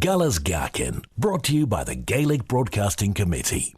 Gala's Gaccan, brought to you by the Gaelic Broadcasting Committee.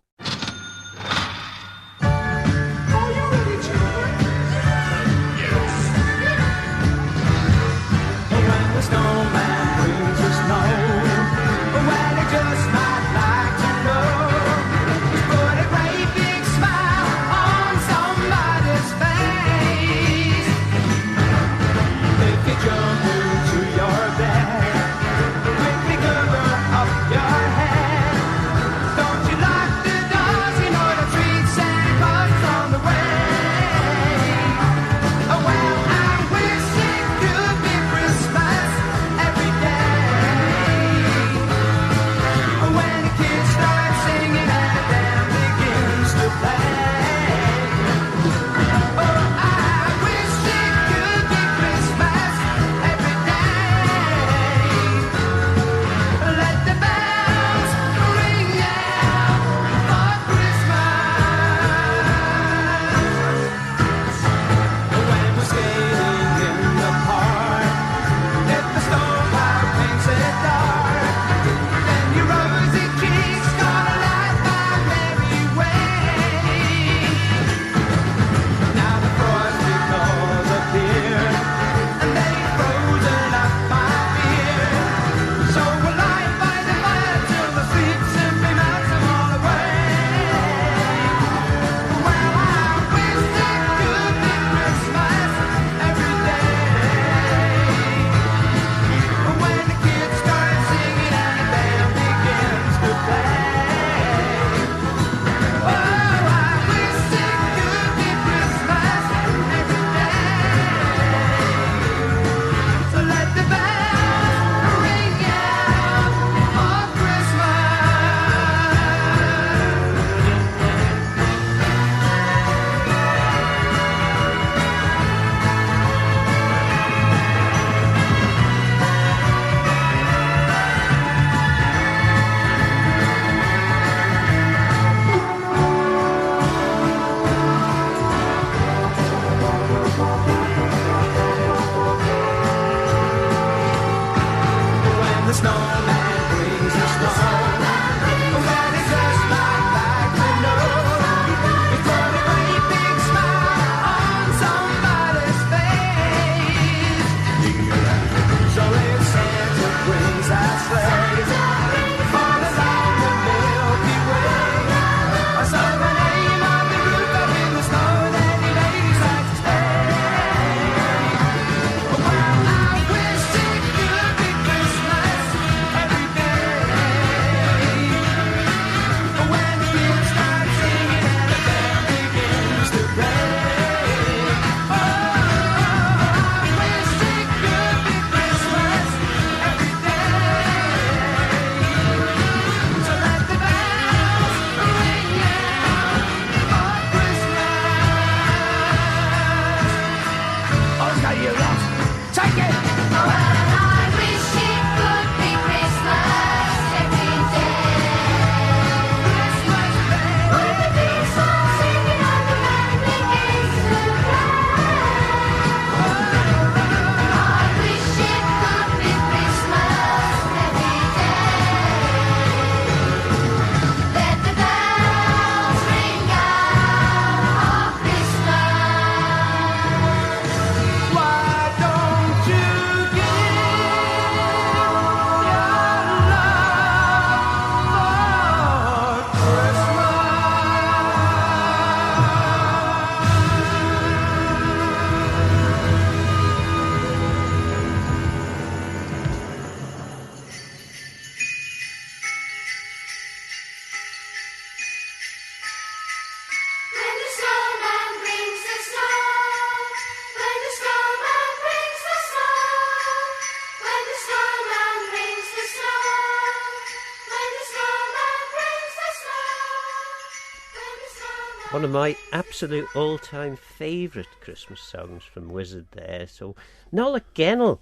One of my absolute all-time favourite Christmas songs from Wizard there. So, Nolla Gennell.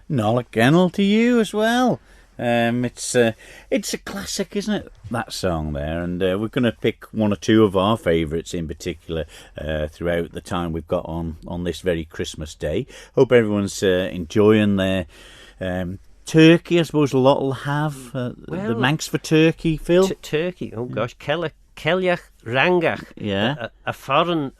Nolla Gennell to you as well. It's a classic, isn't it, that song there? And we're going to pick one or two of our favourites in particular throughout the time we've got on this very Christmas day. Hope everyone's enjoying their Turkey, I suppose a lot will have. The Manx for turkey, Phil. Turkey, oh gosh, Keliach Rangach. Yeah. A foreign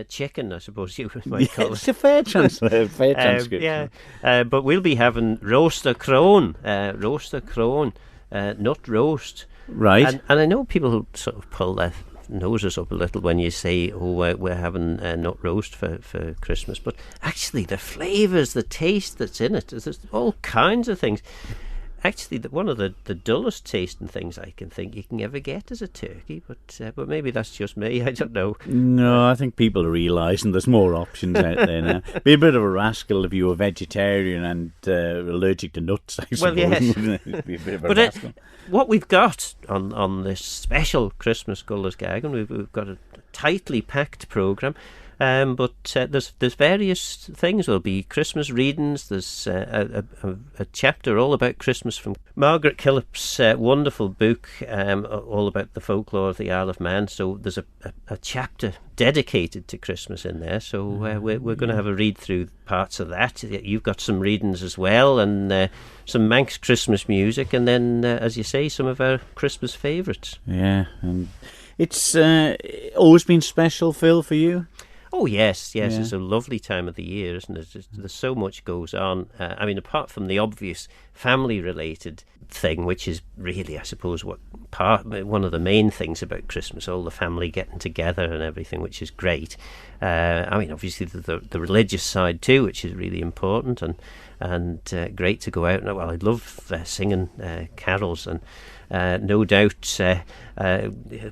chicken, I suppose you might call It's it. a fair transcription. Yeah, but we'll be having roaster crone, nut roast. Right. And I know people who sort of pull their noses up a little when you say, we're having nut roast for Christmas. But actually, the flavours, the taste that's in it, there's all kinds of things. Actually, one of the dullest tasting things I can think you can ever get is a turkey, but maybe that's just me. I don't know. No, I think people are realising there's more options out there now. Be a bit of a rascal if you were vegetarian and allergic to nuts, I suppose. Well, yes. Be a bit of a rascal. What we've got on this special Christmas Gullers Gaccan, we've got a tightly packed programme. But there's various things. There'll be Christmas readings. There's a chapter all about Christmas from Margaret Killip's wonderful book, all about the folklore of the Isle of Man. So there's a chapter dedicated to Christmas in there. So we're going to have a read through parts of that. You've got some readings as well, and some Manx Christmas music, and then, as you say, some of our Christmas favourites. Yeah, and it's always been special, Phil, for you. Oh, yes, it's a lovely time of the year, isn't it? There's so much goes on. I mean, apart from the obvious family-related thing, which is really, I suppose, one of the main things about Christmas, all the family getting together and everything, which is great. I mean, obviously, the religious side too, which is really important, and great to go out. Well, I love singing carols, and no doubt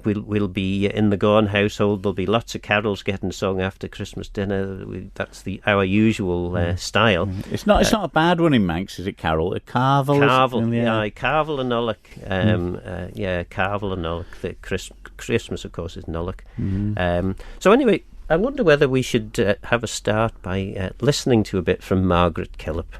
we'll be in the Gawne household. There'll be lots of carols getting sung after Christmas dinner. That's our usual style. It's not a bad one in Manx, is it, Carol? A carvel? Carvel and Nulloch. Carvel and Nulloch. The Christmas, of course, is Nulloch. So anyway, I wonder whether we should have a start by listening to a bit from Margaret Killip.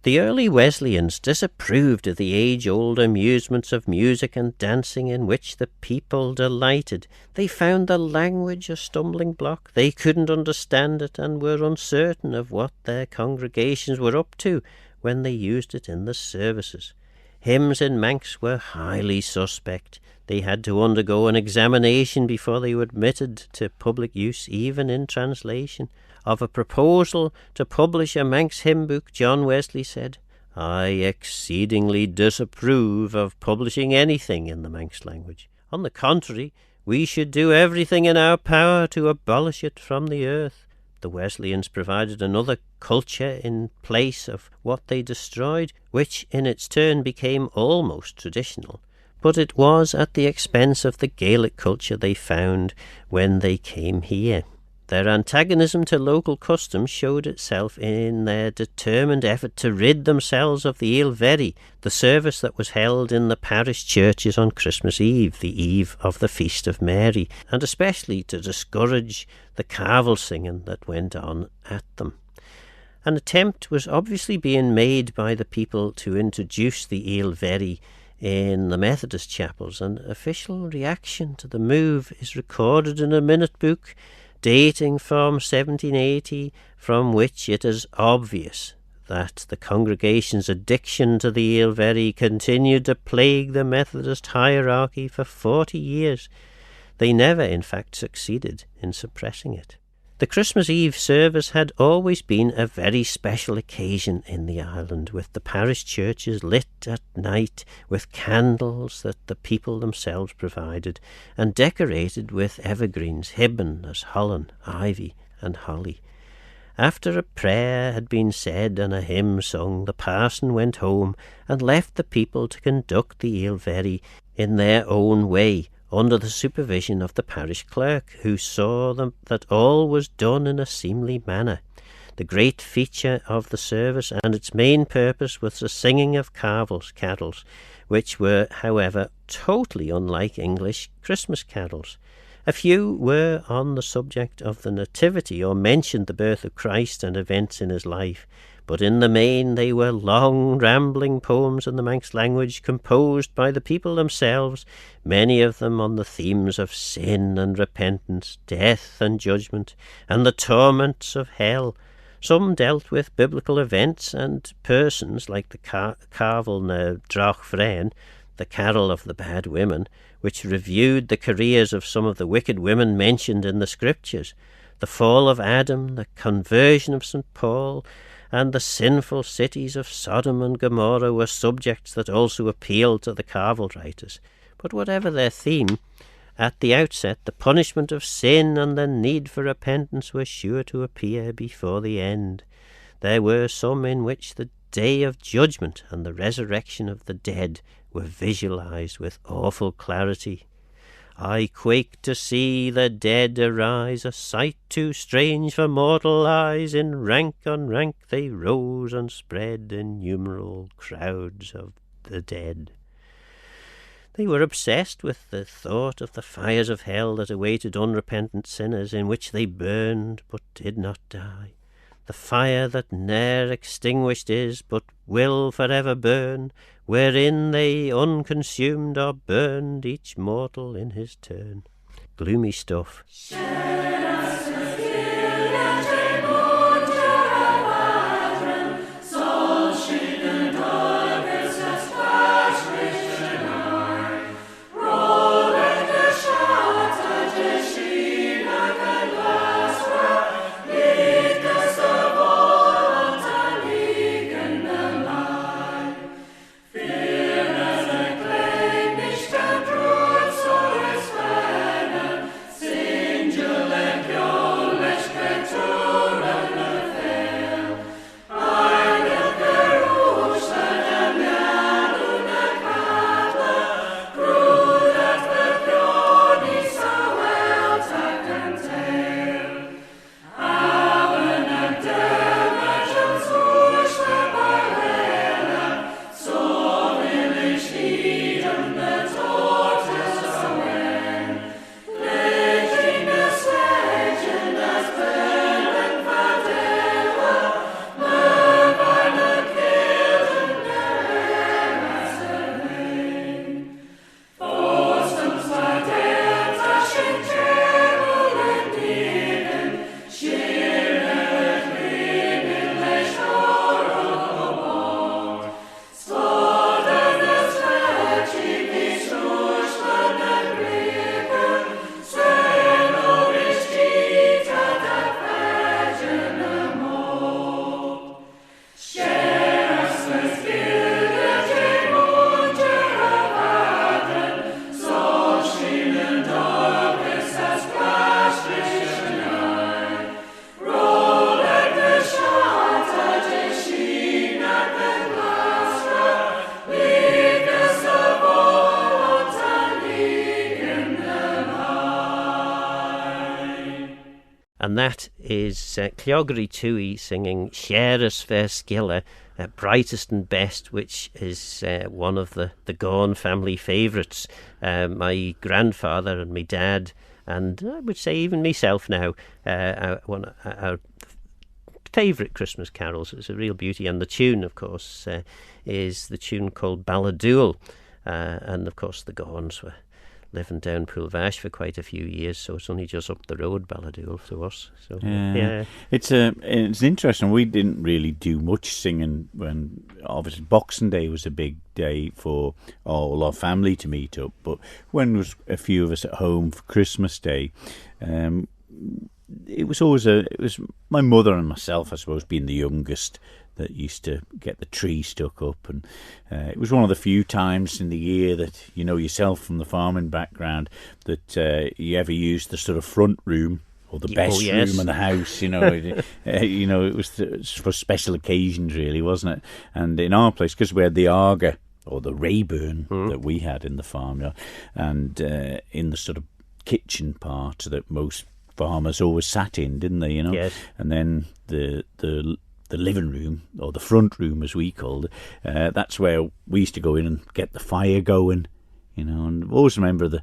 The early Wesleyans disapproved of the age-old amusements of music and dancing in which the people delighted. They found the language a stumbling block. They couldn't understand it and were uncertain of what their congregations were up to when they used it in the services. Hymns in Manx were highly suspect. They had to undergo an examination before they were admitted to public use, even in translation. Of a proposal to publish a Manx hymn book, John Wesley said, "I exceedingly disapprove of publishing anything in the Manx language. On the contrary, we should do everything in our power to abolish it from the earth." The Wesleyans provided another culture in place of what they destroyed, which in its turn became almost traditional. But it was at the expense of the Gaelic culture they found when they came here. Their antagonism to local custom showed itself in their determined effort to rid themselves of the Ilveri, the service that was held in the parish churches on Christmas Eve, the eve of the Feast of Mary, and especially to discourage the carvel singing that went on at them. An attempt was obviously being made by the people to introduce the Ilveri in the Methodist chapels, and official reaction to the move is recorded in a minute book dating from 1780, from which it is obvious that the congregation's addiction to the Ilveri continued to plague the Methodist hierarchy for 40 years. They never, in fact, succeeded in suppressing it. The Christmas Eve service had always been a very special occasion in the island, with the parish churches lit at night with candles that the people themselves provided, and decorated with evergreens, hibben as holland, ivy and holly. After a prayer had been said and a hymn sung, the parson went home and left the people to conduct the Ilveri in their own way, under the supervision of the parish clerk, who saw that all was done in a seemly manner. The great feature of the service and its main purpose was the singing of carols, which were, however, totally unlike English Christmas carols. A few were on the subject of the Nativity or mentioned the birth of Christ and events in his life, but in the main they were long, rambling poems in the Manx language composed by the people themselves, many of them on the themes of sin and repentance, death and judgment, and the torments of hell. Some dealt with biblical events and persons, like the Carvel na Drach Vrein, the Carol of the Bad Women, which reviewed the careers of some of the wicked women mentioned in the Scriptures. The fall of Adam, the conversion of St. Paul, and the sinful cities of Sodom and Gomorrah were subjects that also appealed to the Carvel writers. But whatever their theme, at the outset the punishment of sin and the need for repentance were sure to appear before the end. There were some in which the day of judgment and the resurrection of the dead were visualized with awful clarity. I quake to see the dead arise, a sight too strange for mortal eyes. In rank on rank they rose and spread, innumerable crowds of the dead. They were obsessed with the thought of the fires of hell that awaited unrepentant sinners, in which they burned but did not die. The fire that ne'er extinguished is, but will forever burn, wherein they unconsumed are burned, each mortal in his turn. Gloomy stuff. And that is Cleoghery Tui singing Shares Fair Skilla, Brightest and Best, which is one of the Gawne family favourites. My grandfather and my dad, and I would say even myself now, our favourite Christmas carols. It's a real beauty. And the tune, of course, is the tune called Balladool. And, of course, the Gawnes were living down Poolvash for quite a few years, so it's only just up the road, Balladool, to us. So yeah. It's interesting. We didn't really do much singing when, obviously, Boxing Day was a big day for all our family to meet up, but when there was a few of us at home for Christmas Day, it was my mother and myself, I suppose, being the youngest, that used to get the tree stuck up, and it was one of the few times in the year that, you know yourself from the farming background, that you ever used the sort of front room or the best room in the house. It was for special occasions, really, wasn't it? And in our place, because we had the Arga or the Rayburn that we had in the farmyard, and in the sort of kitchen part that most farmers always sat in, didn't they? Yes. And then the living room, or the front room as we called it, that's where we used to go in and get the fire going, and I always remember the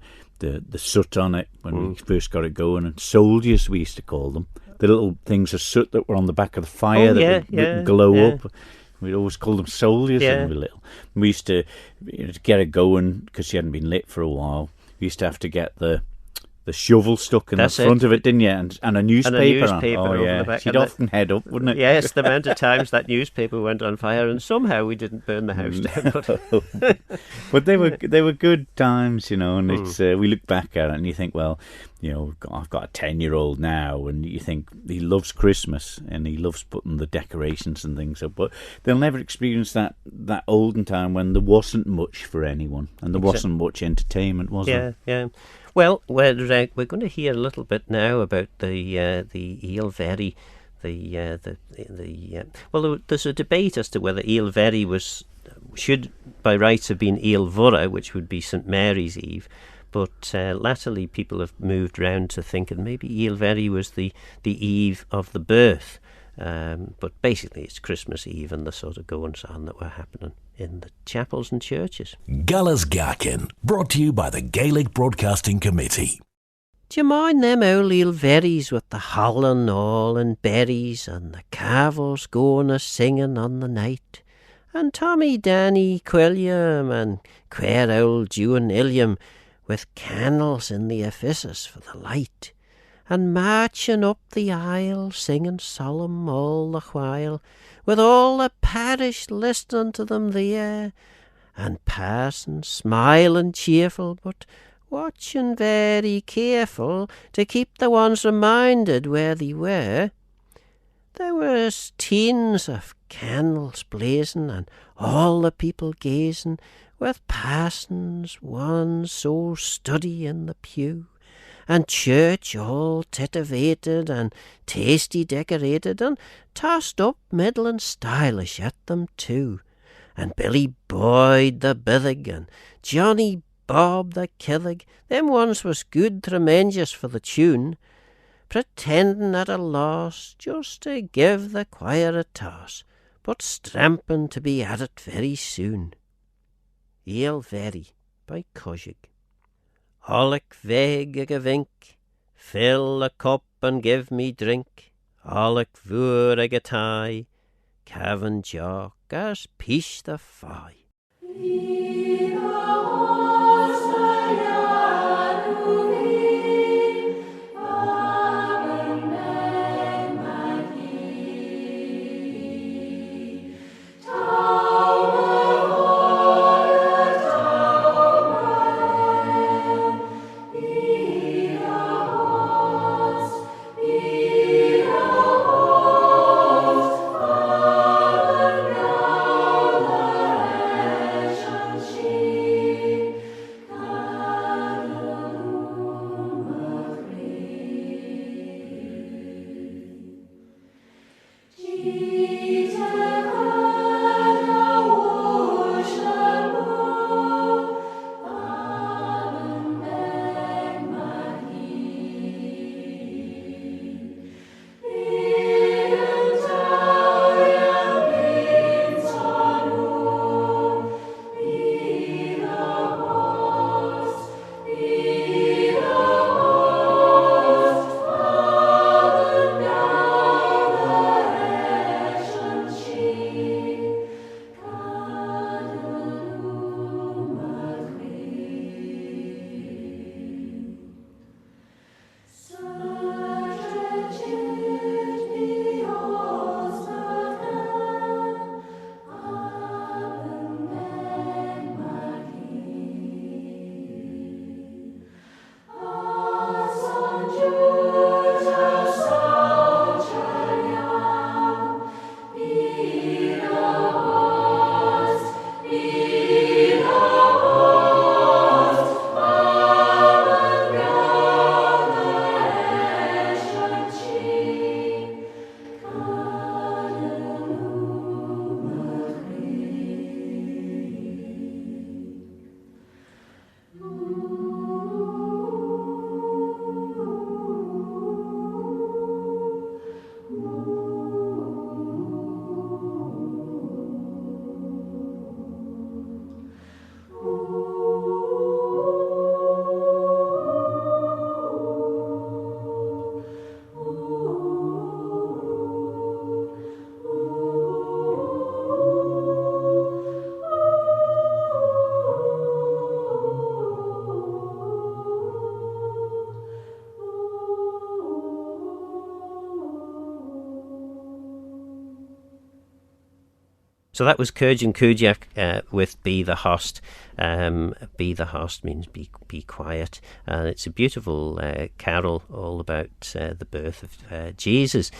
soot on it when we first got it going, and soldiers, we used to call them, the little things of soot that were on the back of the fire would glow up. We'd always call them soldiers when we were little. And we used to, to get it going, because she hadn't been lit for a while, we used to have to get the shovel stuck in That's the front it. of it, didn't you? And a newspaper, newspaper on. Oh, over yeah. the back. She'd And often head up, wouldn't it? Yes, the amount of times that newspaper went on fire, and somehow we didn't burn the house down. But they were good times, you know. And it's we look back at it and you think, well, you know, I've got a 10-year-old now, and you think he loves Christmas and he loves putting the decorations and things up, but they'll never experience that olden time when there wasn't much for anyone and there wasn't much entertainment, was there? Yeah. Well, we're going to hear a little bit now about the eel very. Well, there's a debate as to whether eel very should by rights have been eel vura, which would be St Mary's Eve, but latterly people have moved round to thinking maybe eel very was the eve of the birth. But basically it's Christmas Eve and the sort of goings on that were happening in the chapels and churches. Galas Gaccan, brought to you by the Gaelic Broadcasting Committee. Do you mind them old eel verries with the howling all and berries and the cavils going a singing on the night? And Tommy Danny Quilliam and queer old June Illiam with candles in the offices for the light, and marching up the aisle singing solemn all the while, with all the parish listening to them there, and parson smiling cheerful but watching very careful to keep the ones reminded where they were. There was teens of candles blazing and all the people gazing, with parsons one so steady in the pew, and church all titivated and tasty decorated and tossed up middling stylish at them too, and Billy Boyd the Bithig and Johnny Bob the Killig, them ones was good tremendous for the tune, pretending at a loss just to give the choir a toss, but stramping to be at it very soon. Eel very by Cosig. Alec veg ag a vink, fill a cup and give me drink. Alec vur ag a tie, Cavan jock as pish the fie. She So that was Cúige and Cúideach with Be the Host. Be the Host means be quiet. And it's a beautiful carol all about the birth of Jesus.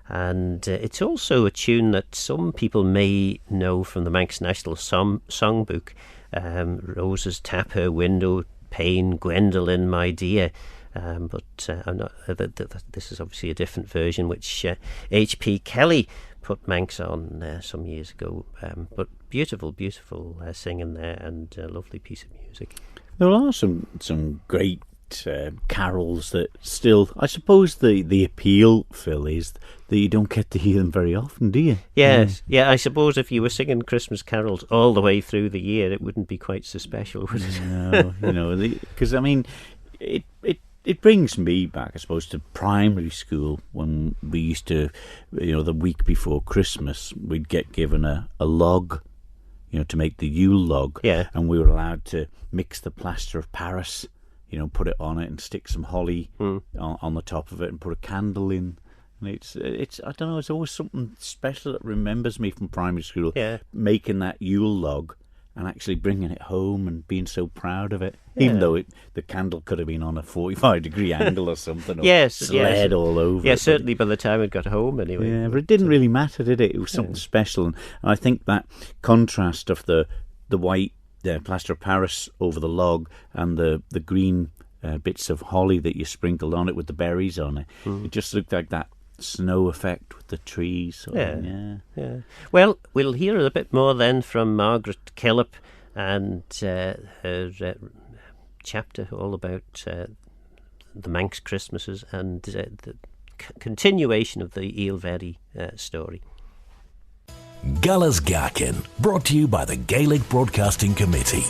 And it's also a tune that some people may know from the Manx National Songbook. Roses tap her window pane, Gwendolen, my dear. But I'm not, this is obviously a different version, which H.P. Kelly put Manx on some years ago. But beautiful singing there, and a lovely piece of music. There are some great carols that still, I suppose the appeal, Phil, is that you don't get to hear them very often, do you? Yes, yeah. I suppose if you were singing Christmas carols all the way through the year, it wouldn't be quite so special, would it? No, because I mean, it brings me back, I suppose, to primary school when we used to, the week before Christmas, we'd get given a log, to make the Yule log, and we were allowed to mix the plaster of Paris, put it on it and stick some holly on the top of it and put a candle in. And it's I don't know, it's always something special that remembers me from primary school, making that Yule log and actually bringing it home and being so proud of it, even though the candle could have been on a 45-degree angle or something, or sled all over. Yeah, certainly by the time it got home anyway. Yeah, but it didn't really matter, did it? It was something special. And I think that contrast of the white plaster of Paris over the log and the green bits of holly that you sprinkled on it with the berries on it, it just looked like that snow effect with the trees. Yeah. Well, we'll hear a bit more then from Margaret Killip and her chapter all about the Manx Christmases and the continuation of the Eelverry story. Gala's Gaccan, brought to you by the Gaelic Broadcasting Committee.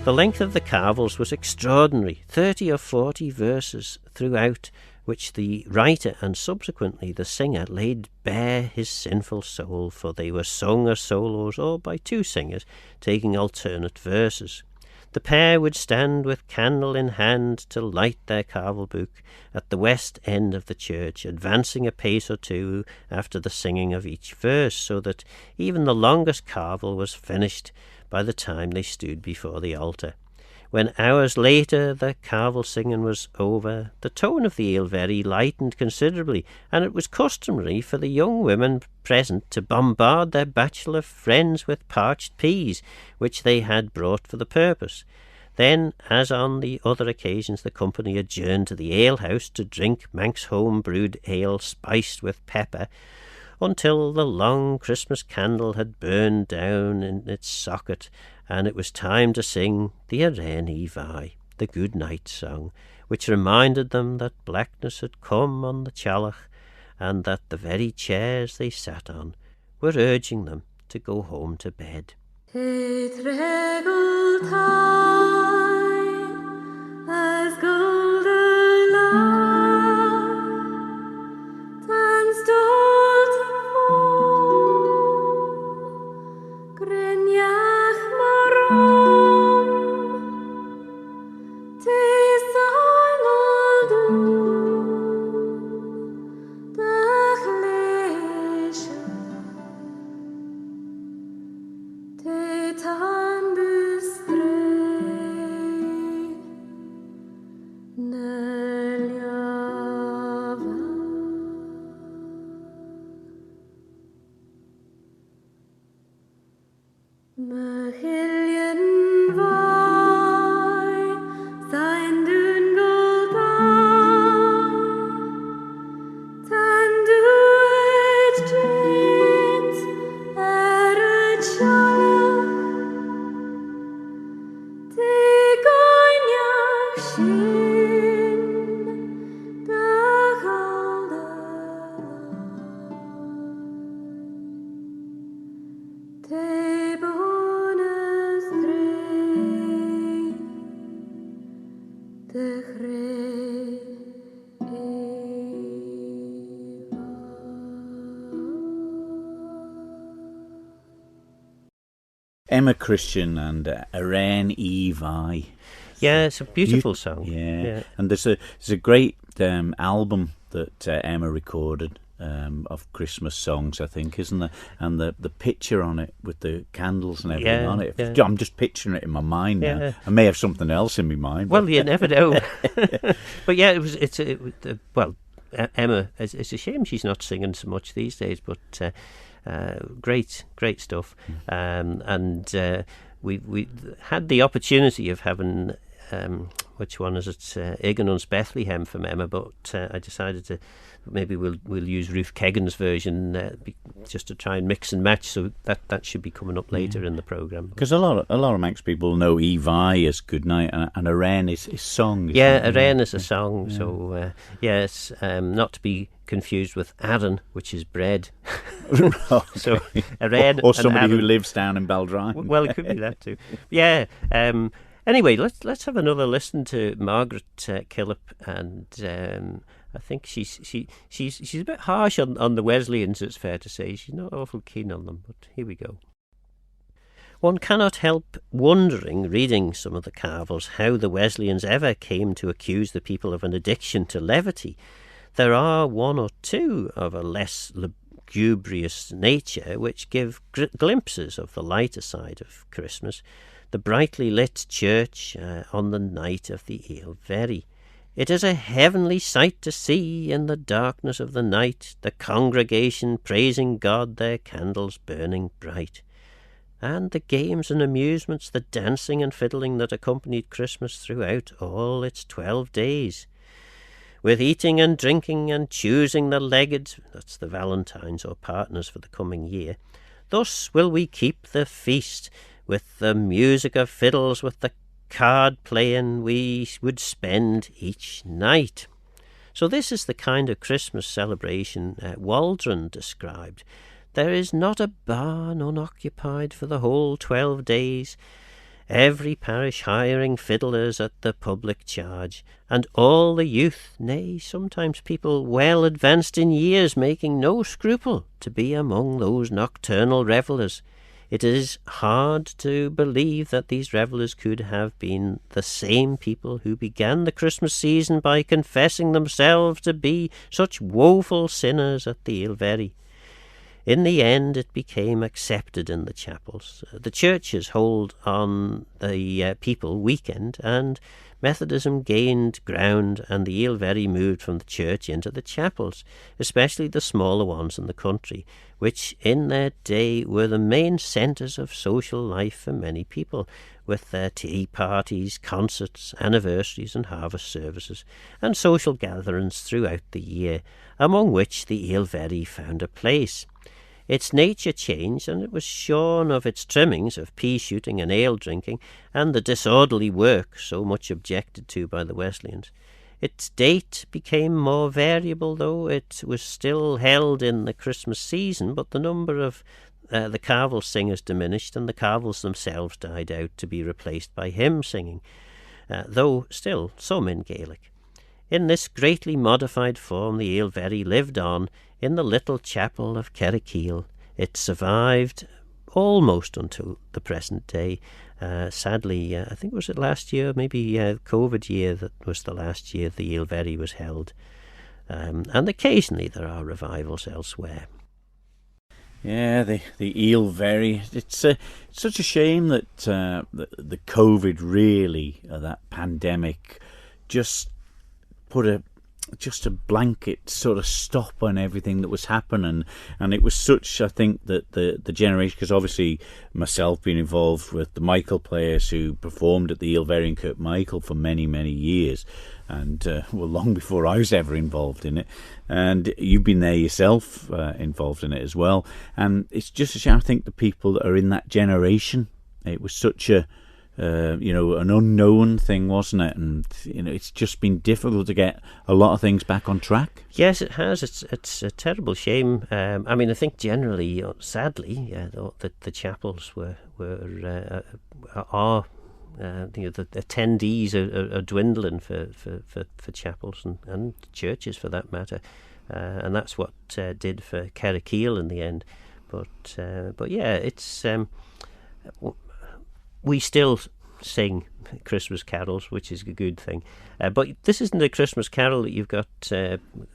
The length of the carvels was extraordinary, 30 or 40 verses throughout, which the writer and subsequently the singer laid bare his sinful soul, for they were sung as solos or by two singers, taking alternate verses. The pair would stand with candle in hand to light their carvel book at the west end of the church, advancing a pace or two after the singing of each verse, so that even the longest carvel was finished by the time they stood before the altar. When hours later the carvel singing was over, the tone of the Eelverry lightened considerably, and it was customary for the young women present to bombard their bachelor friends with parched peas, which they had brought for the purpose. Then, as on the other occasions, the company adjourned to the alehouse to drink Manx home-brewed ale spiced with pepper, until the long Christmas candle had burned down in its socket, and it was time to sing the Arén Evi, the good night song, which reminded them that blackness had come on the Chalach, and that the very chairs they sat on were urging them to go home to bed. As golden light and stolt Gryniach marom Tis aloldu Dach leisha Te tan bystrej Emma Christian and Arén Evi. Yeah, it's a beautiful song. Yeah, and there's a great album that Emma recorded of Christmas songs, I think, isn't there? And the picture on it with the candles and everything on it. Yeah. I'm just picturing it in my mind now. Yeah. I may have something else in my mind. Well, you never know. But yeah, Emma, it's a shame she's not singing so much these days, but great stuff. And we had the opportunity of having, which one is it, Eganon's Bethlehem from Emma, but I decided to maybe we'll use Ruth Kegan's version just to try and mix and match. So that should be coming up later in the programme. Because a lot of Manx people know Evi as Goodnight, and Aren is song. Aren is a song. Yeah. So yes, not to be confused with Aaron, which is bread. So Aren or somebody and who lives down in Baldrine. Well, it could be that too. Yeah. Anyway, let's have another listen to Margaret Killip, and I think she's a bit harsh on the Wesleyans, it's fair to say. She's not awful keen on them, but here we go. One cannot help wondering, reading some of the Carvels, how the Wesleyans ever came to accuse the people of an addiction to levity. There are one or two of a less lugubrious nature which give glimpses of the lighter side of Christmas. The brightly lit church on the night of the Eel Very. It is a heavenly sight to see in the darkness of the night, the congregation praising God, their candles burning bright. And the games and amusements, the dancing and fiddling that accompanied Christmas throughout all its 12 days. With eating and drinking and choosing the legged, that's the valentines or partners for the coming year, thus will we keep the feast, with the music of fiddles, with the card playing we would spend each night. So this is the kind of Christmas celebration Waldron described. There is not a barn unoccupied for the whole 12 days, every parish hiring fiddlers at the public charge, and all the youth, nay, sometimes people well advanced in years, making no scruple to be among those nocturnal revellers. It is hard to believe that these revellers could have been the same people who began the Christmas season by confessing themselves to be such woeful sinners at the Eel Very. In the end, it became accepted in the chapels. The churches hold on the people weekend, and Methodism gained ground, and the Eel Very moved from the church into the chapels, especially the smaller ones in the country, which in their day were the main centres of social life for many people, with their tea parties, concerts, anniversaries and harvest services, and social gatherings throughout the year, among which the Eel Very found a place. Its nature changed, and it was shorn of its trimmings of pea-shooting and ale-drinking, and the disorderly work so much objected to by the Wesleyans. Its date became more variable, though it was still held in the Christmas season, but the number of the carvel singers diminished, and the carvels themselves died out to be replaced by hymn singing, though still some in Gaelic. In this greatly modified form the Eel Very lived on in the little chapel of Carrickeel. It survived almost until the present day. Sadly, I think was it last year, maybe COVID year, that was the last year the Eel Very was held. And occasionally there are revivals elsewhere. Yeah, the Eel Very. It's such a shame that the COVID really, that pandemic, just put a blanket sort of stop on everything that was happening, and it was such, I think, that the generation, because obviously myself being involved with the Michael players who performed at the Eel Very in Kirkmichael for many years, and long before I was ever involved in it, and you've been there yourself, involved in it as well, and it's just a shame. I think the people that are in that generation, it was such a an unknown thing, wasn't it? And it's just been difficult to get a lot of things back on track. Yes, it has. It's a terrible shame. I think generally, sadly, the chapels are the attendees are dwindling for chapels and churches for that matter, and that's what did for Carrickeel in the end. But yeah, it's. We still sing Christmas carols, which is a good thing. But this isn't a Christmas carol that you've got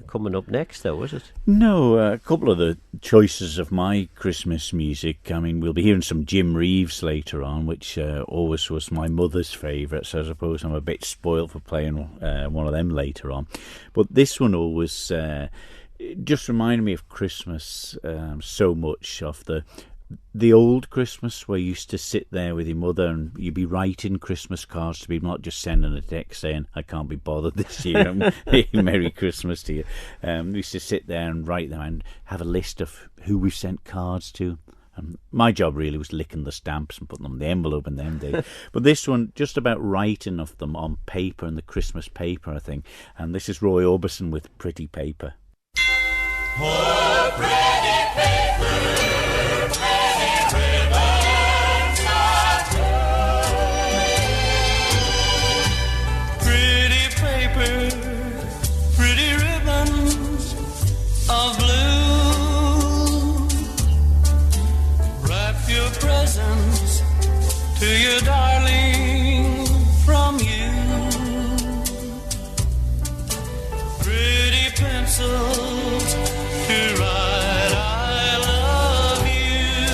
coming up next, though, is it? No, a couple of the choices of my Christmas music. I mean, we'll be hearing some Jim Reeves later on, which always was my mother's favourite, so I suppose I'm a bit spoilt for playing one of them later on. But this one always just reminded me of Christmas so much, of the old Christmas where you used to sit there with your mother and you'd be writing Christmas cards to people, not just sending a text saying, I can't be bothered this year, Merry Christmas to you. We used to sit there and write them and have a list of who we've sent cards to. My job really was licking the stamps and putting them in the envelope in them days. But this one, just about writing of them on paper, and the Christmas paper, I think. And this is Roy Orbison with Pretty Paper. Oh, pretty paper. To your darling from you, pretty pencils to write I love you,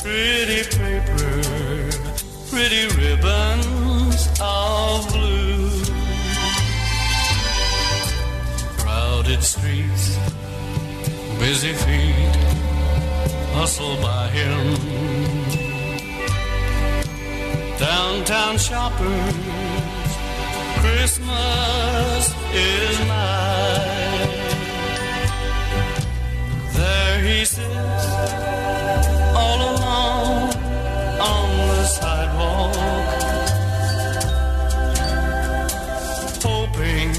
pretty paper, pretty ribbons of blue, crowded streets, busy feet hustle by him, downtown shoppers, Christmas is nigh. There he sits, all alone on the sidewalk, hoping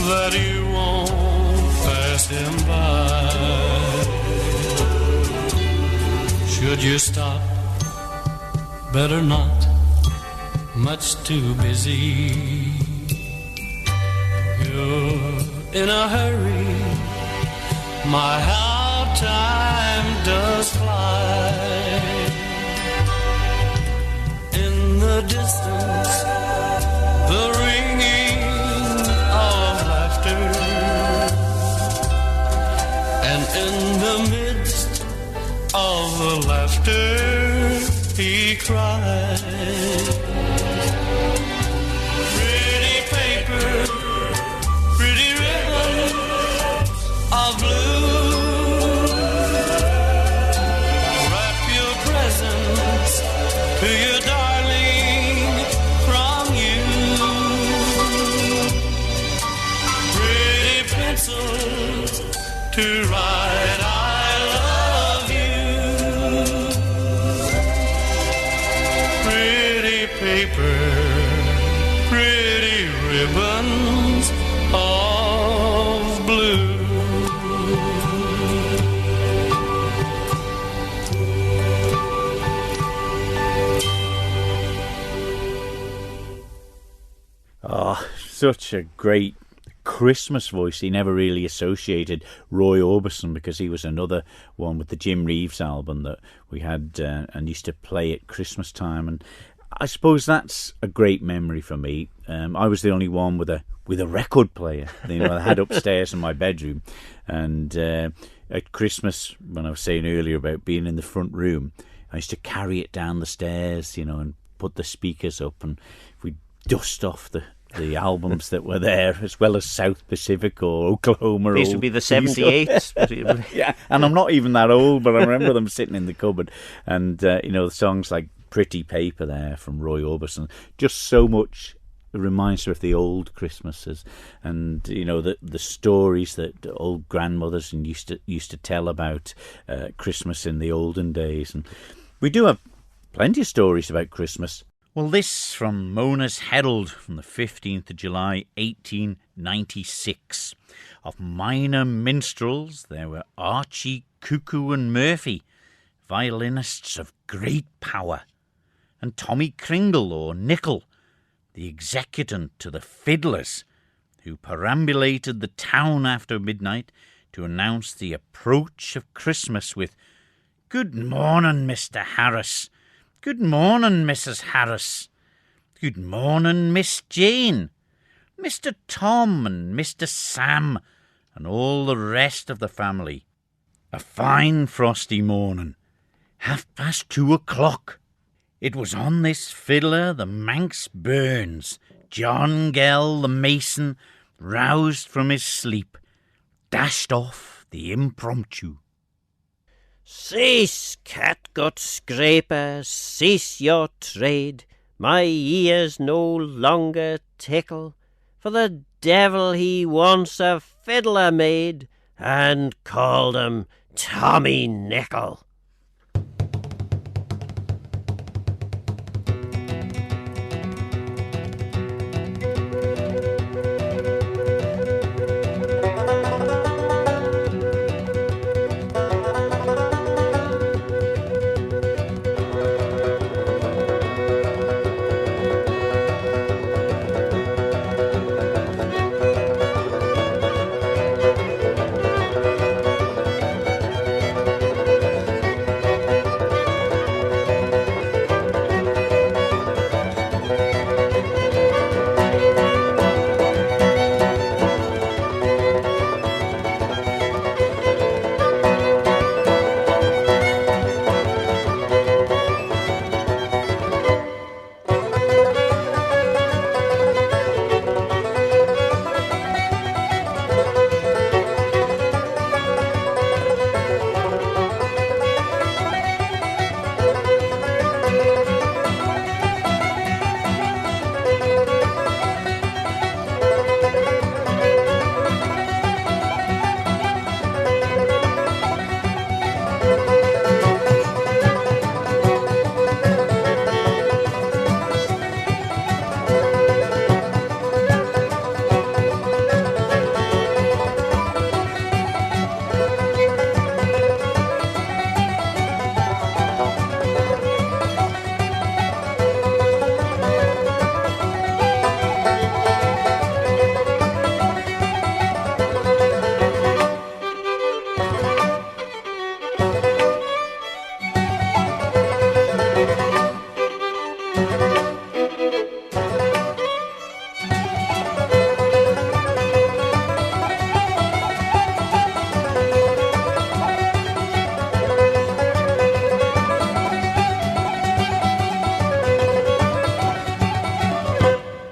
that you won't pass him by. Should you stop? Better not, much too busy. You're in a hurry, my how time does fly. In the distance, the ringing of laughter, and in the midst of the laughter, he cried. Pretty paper, pretty ribbon of blue, wrap your presents to your darling from you. Pretty pencils to write I love you, pretty paper, pretty ribbons of blue. Oh, such a great Christmas voice. He never really associated Roy Orbison because he was another one with the Jim Reeves album that we had and used to play at Christmas time, and I suppose that's a great memory for me. I was the only one with a record player, I had upstairs in my bedroom, and at Christmas, when I was saying earlier about being in the front room, I used to carry it down the stairs, and put the speakers up, and we'd dust off the albums that were there, as well as South Pacific or Oklahoma. These would be the 78s. Yeah, and I'm not even that old, but I remember them sitting in the cupboard. And, the songs like Pretty Paper there from Roy Orbison, just so much reminds me of the old Christmases and, the stories that old grandmothers and used to tell about Christmas in the olden days. And we do have plenty of stories about Christmas. Well, this from Mona's Herald from the 15th of July, 1896. Of minor minstrels, there were Archie, Cuckoo and Murphy, violinists of great power, and Tommy Kringle or Nickel, the executant to the fiddlers, who perambulated the town after midnight to announce the approach of Christmas with, "Good morning, Mr. Harris. Good morning, Mrs. Harris. Good morning, Miss Jane, Mr. Tom and Mr. Sam, and all the rest of the family. A fine frosty morning, 2:30. It was on this fiddler the Manx Burns, John Goll the mason, roused from his sleep, dashed off the impromptu. Cease, catgut scraper, cease your trade. My ears no longer tickle, for the devil he once a fiddler made, and called him Tommy Nickel.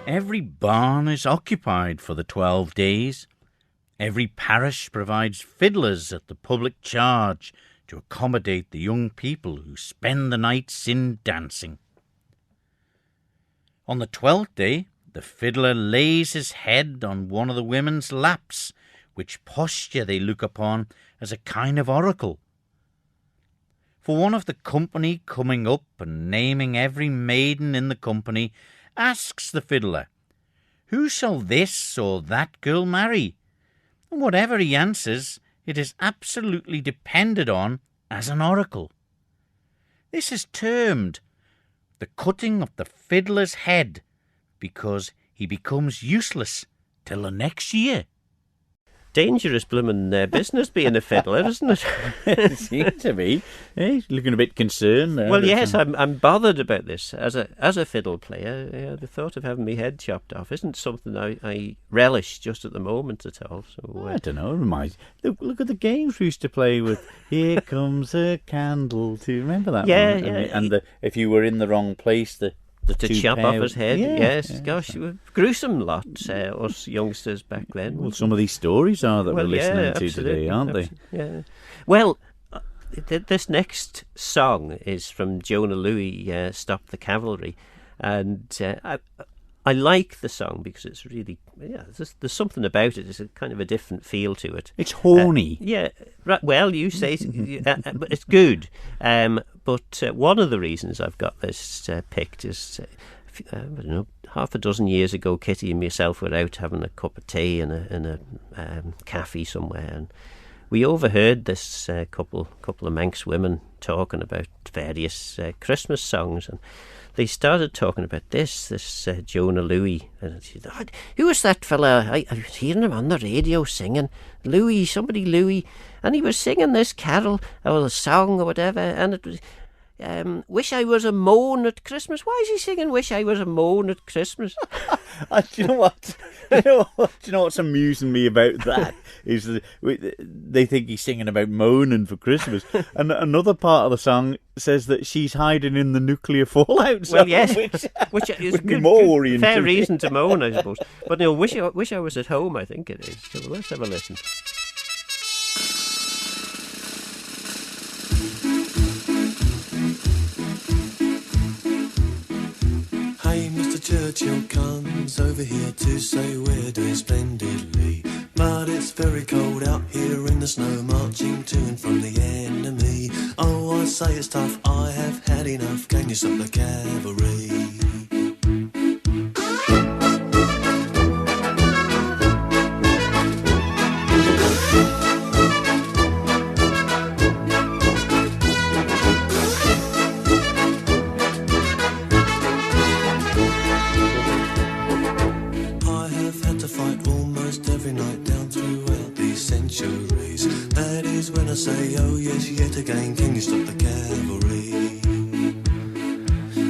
Every barn is occupied for the 12 days. Every parish provides fiddlers at the public charge to accommodate the young people who spend the nights in dancing. On the 12th day, the fiddler lays his head on one of the women's laps, which posture they look upon as a kind of oracle. For one of the company coming up and naming every maiden in the company, asks the fiddler, "Who shall this or that girl marry?" And whatever he answers, it is absolutely depended on as an oracle. This is termed the cutting of the fiddler's head, because he becomes useless till the next year. Dangerous bloomin' business being a fiddler, isn't it? It seems to be. He's looking a bit concerned there. Well, yes, I'm bothered about this. As a fiddle player, the thought of having my head chopped off isn't something I relish just at the moment at all. So I don't know. Look at the games we used to play with. Here comes a candle. Do you remember that? Yeah, one? yeah. And if you were in the wrong place, to chop off his head, yes. Yeah. Gosh, you were gruesome lot, us youngsters back then. Well, some of these stories are that we're listening to today, aren't they? Yeah. Well, this next song is from Jonah Louis, Stop the Cavalry. And I like the song because it's really, there's something about it. There's a kind of a different feel to it. It's horny. Right, well, you say, but it's good. But one of the reasons I've got this picked is, I don't know, half a dozen years ago, Kitty and myself were out having a cup of tea in a cafe somewhere, and we overheard this couple of Manx women talking about various Christmas songs, and they started talking about this Jonah Louis, and she said, "Who was that fella? I was hearing him on the radio singing Louis, and he was singing this carol or a song or whatever, and Wish I Was a Moan at Christmas. Why is he singing Wish I Was a Moan at Christmas? Do you know what? Do you know what's amusing me about that is that they think he's singing about moaning for Christmas, and another part of the song says that she's hiding in the nuclear fallout zone. Well, yes, which is would be good, more good, oriented. fair reason to moan, I suppose. But no, wish I was at home. I think it is. So let's have a listen. Hey, Mr. Churchill comes over here to say we're doing splendidly. But it's very cold out here in the snow, marching to and from the enemy. Oh, I say it's tough, I have had enough. Can you stop the cavalry? Say, oh yes, yet again, can you stop the cavalry?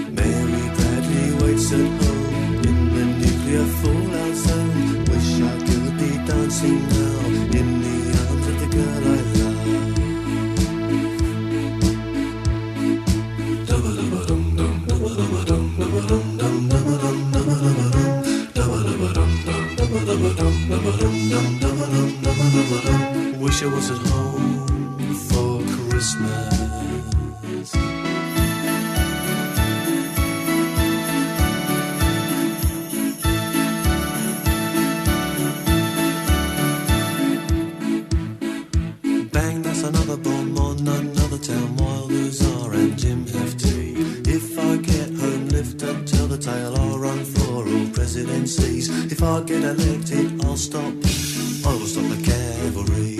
Mary Bradley waits at home in the nuclear fallout zone. Wish I could be dancing now in the arms of the girl I love. Wish I was at home for Christmas. Bang, that's another bomb on another town while Luzar and Jim have tea. If I get home, lift up, tell the tale, I'll run for all presidencies. If I get elected, I'll stop. I will stop the cavalry.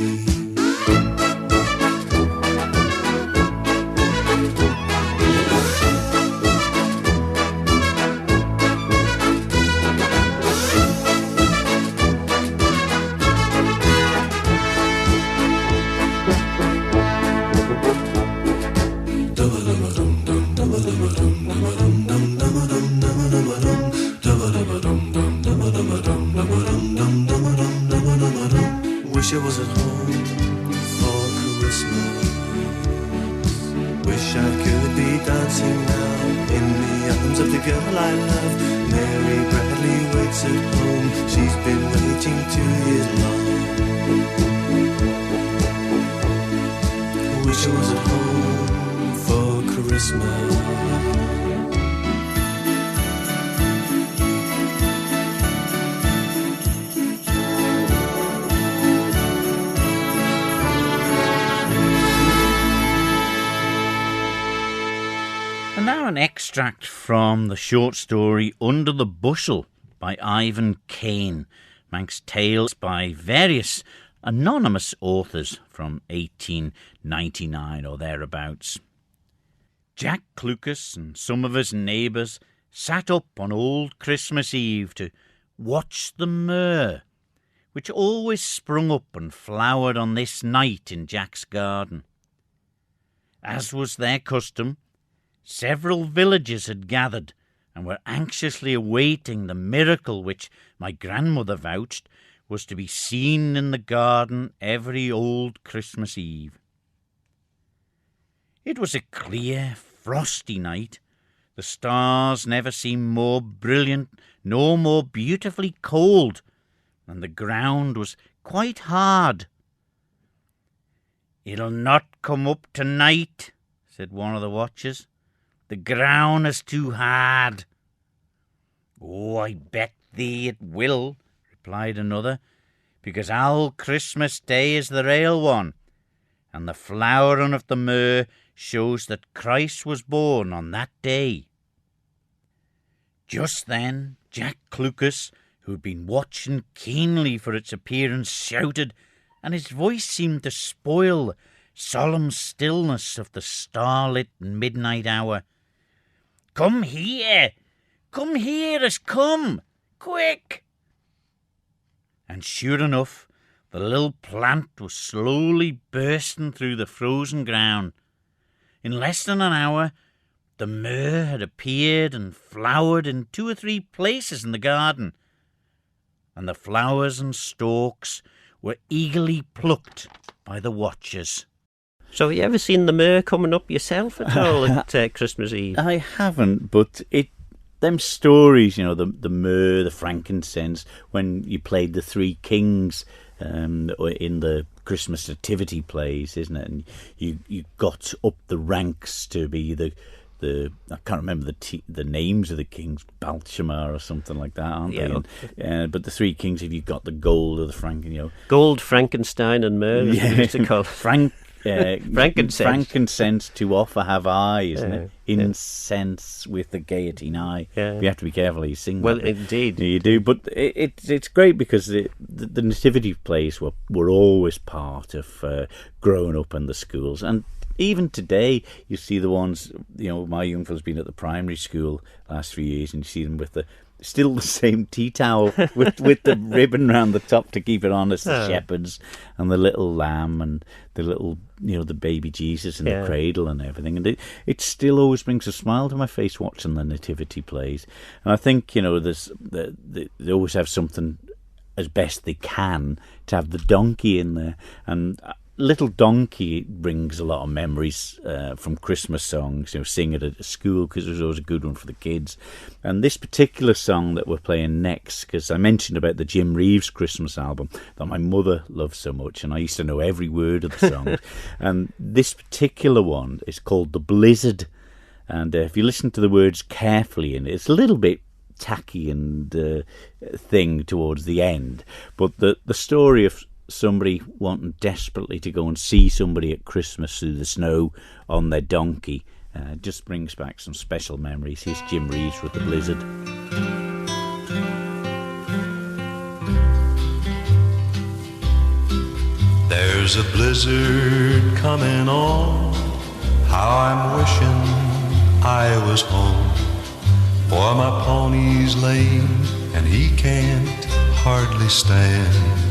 Wish I was at home for Christmas. Wish I could be dancing now in the arms of the girl I love. Mary Bradley waits at home. She's been waiting 2 years long. Wish I was at home for Christmas. And now an extract from the short story Under the Bushel by Ivan Kane, Manx Tales by various anonymous authors from 1899 or thereabouts. Jack Clucas and some of his neighbours sat up on old Christmas Eve to watch the myrrh, which always sprung up and flowered on this night in Jack's garden. As was their custom, several villagers had gathered and were anxiously awaiting the miracle which my grandmother vouched was to be seen in the garden every old Christmas Eve. It was a clear, frosty night. The stars never seemed more brilliant nor more beautifully cold, and the ground was quite hard. "It'll not come up tonight," said one of the watchers. "The ground is too hard." "Oh, I bet thee it will," replied another, "because all Christmas Day is the real one, and the flowering of the myrrh shows that Christ was born on that day." Just then Jack Clucas, who had been watching keenly for its appearance, shouted, and his voice seemed to spoil the solemn stillness of the starlit midnight hour. "Come here! Come here as come! Quick!" And sure enough, the little plant was slowly bursting through the frozen ground. In less than an hour, the myrrh had appeared and flowered in 2 or 3 places in the garden, and the flowers and stalks were eagerly plucked by the watchers. So have you ever seen the myrrh coming up yourself at all at Christmas Eve? I haven't, but them stories, you know, the myrrh, the frankincense, when you played the Three Kings in the Christmas nativity plays, isn't it? And you got up the ranks to be the I can't remember the names of the kings, Balshamar or something like that, aren't they? And, but the Three Kings, if you got the gold or the gold, Frankenstein, and myrrh, as we used to call frankincense. Frankincense to offer have I, isn't it? Incense with the gaiety nigh. You have to be careful how you sing. Well, that indeed, you do. But it's great because the nativity plays were always part of growing up in the schools. And even today, you see the ones, you know, my young fella's been at the primary school last few years, and you see them with still the same tea towel with the ribbon round the top to keep it on as the shepherds, and the little lamb, and the little, you know, the baby Jesus in the cradle and everything. And it still always brings a smile to my face watching the nativity plays. And I think, you know, they always have something as best they can to have the donkey in there. And Little Donkey brings a lot of memories from Christmas songs, you know, sing it at school, because it was always a good one for the kids. And this particular song that we're playing next, because I mentioned about the Jim Reeves Christmas album that my mother loved so much, and I used to know every word of the song. And this particular one is called The Blizzard. And if you listen to the words carefully in it, it's a little bit tacky and thing towards the end. But the story of somebody wanting desperately to go and see somebody at Christmas through the snow on their donkey just brings back some special memories. Here's Jim Reeves with The Blizzard. There's a blizzard coming on, how I'm wishing I was home, for my pony's lame and he can't hardly stand.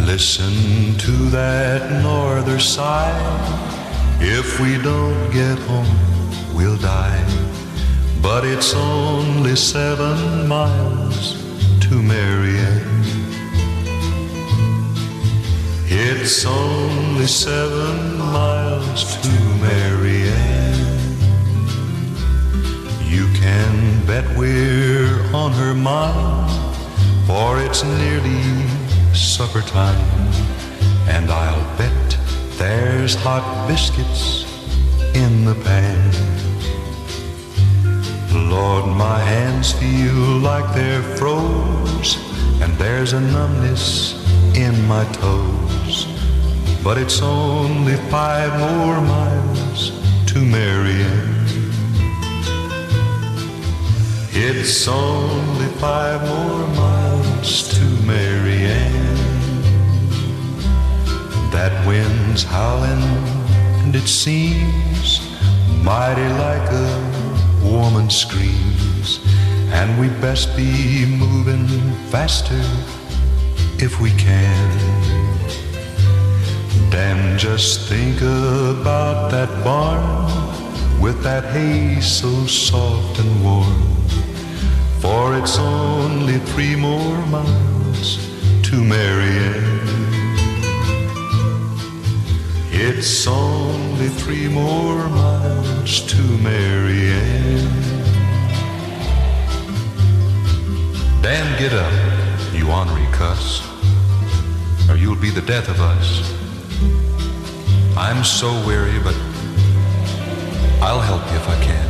Listen to that norther sigh, if we don't get home, we'll die. But it's only 7 miles to Marianne. It's only 7 miles to Marianne. You can bet we're on her mind, for it's nearly supper time, and I'll bet there's hot biscuits in the pan. Lord, my hands feel like they're froze, and there's a numbness in my toes. But it's only 5 more miles to Marianne. It's only 5 more miles to Marianne. That wind's howling, and it seems mighty like a woman screams, and we'd best be moving faster if we can. Dan, just think about that barn with that hay so soft and warm, for it's only 3 more miles to Marianne. It's only 3 more miles to Marianne. Dan, get up, you ornery cuss, or you'll be the death of us. I'm so weary, but I'll help you if I can.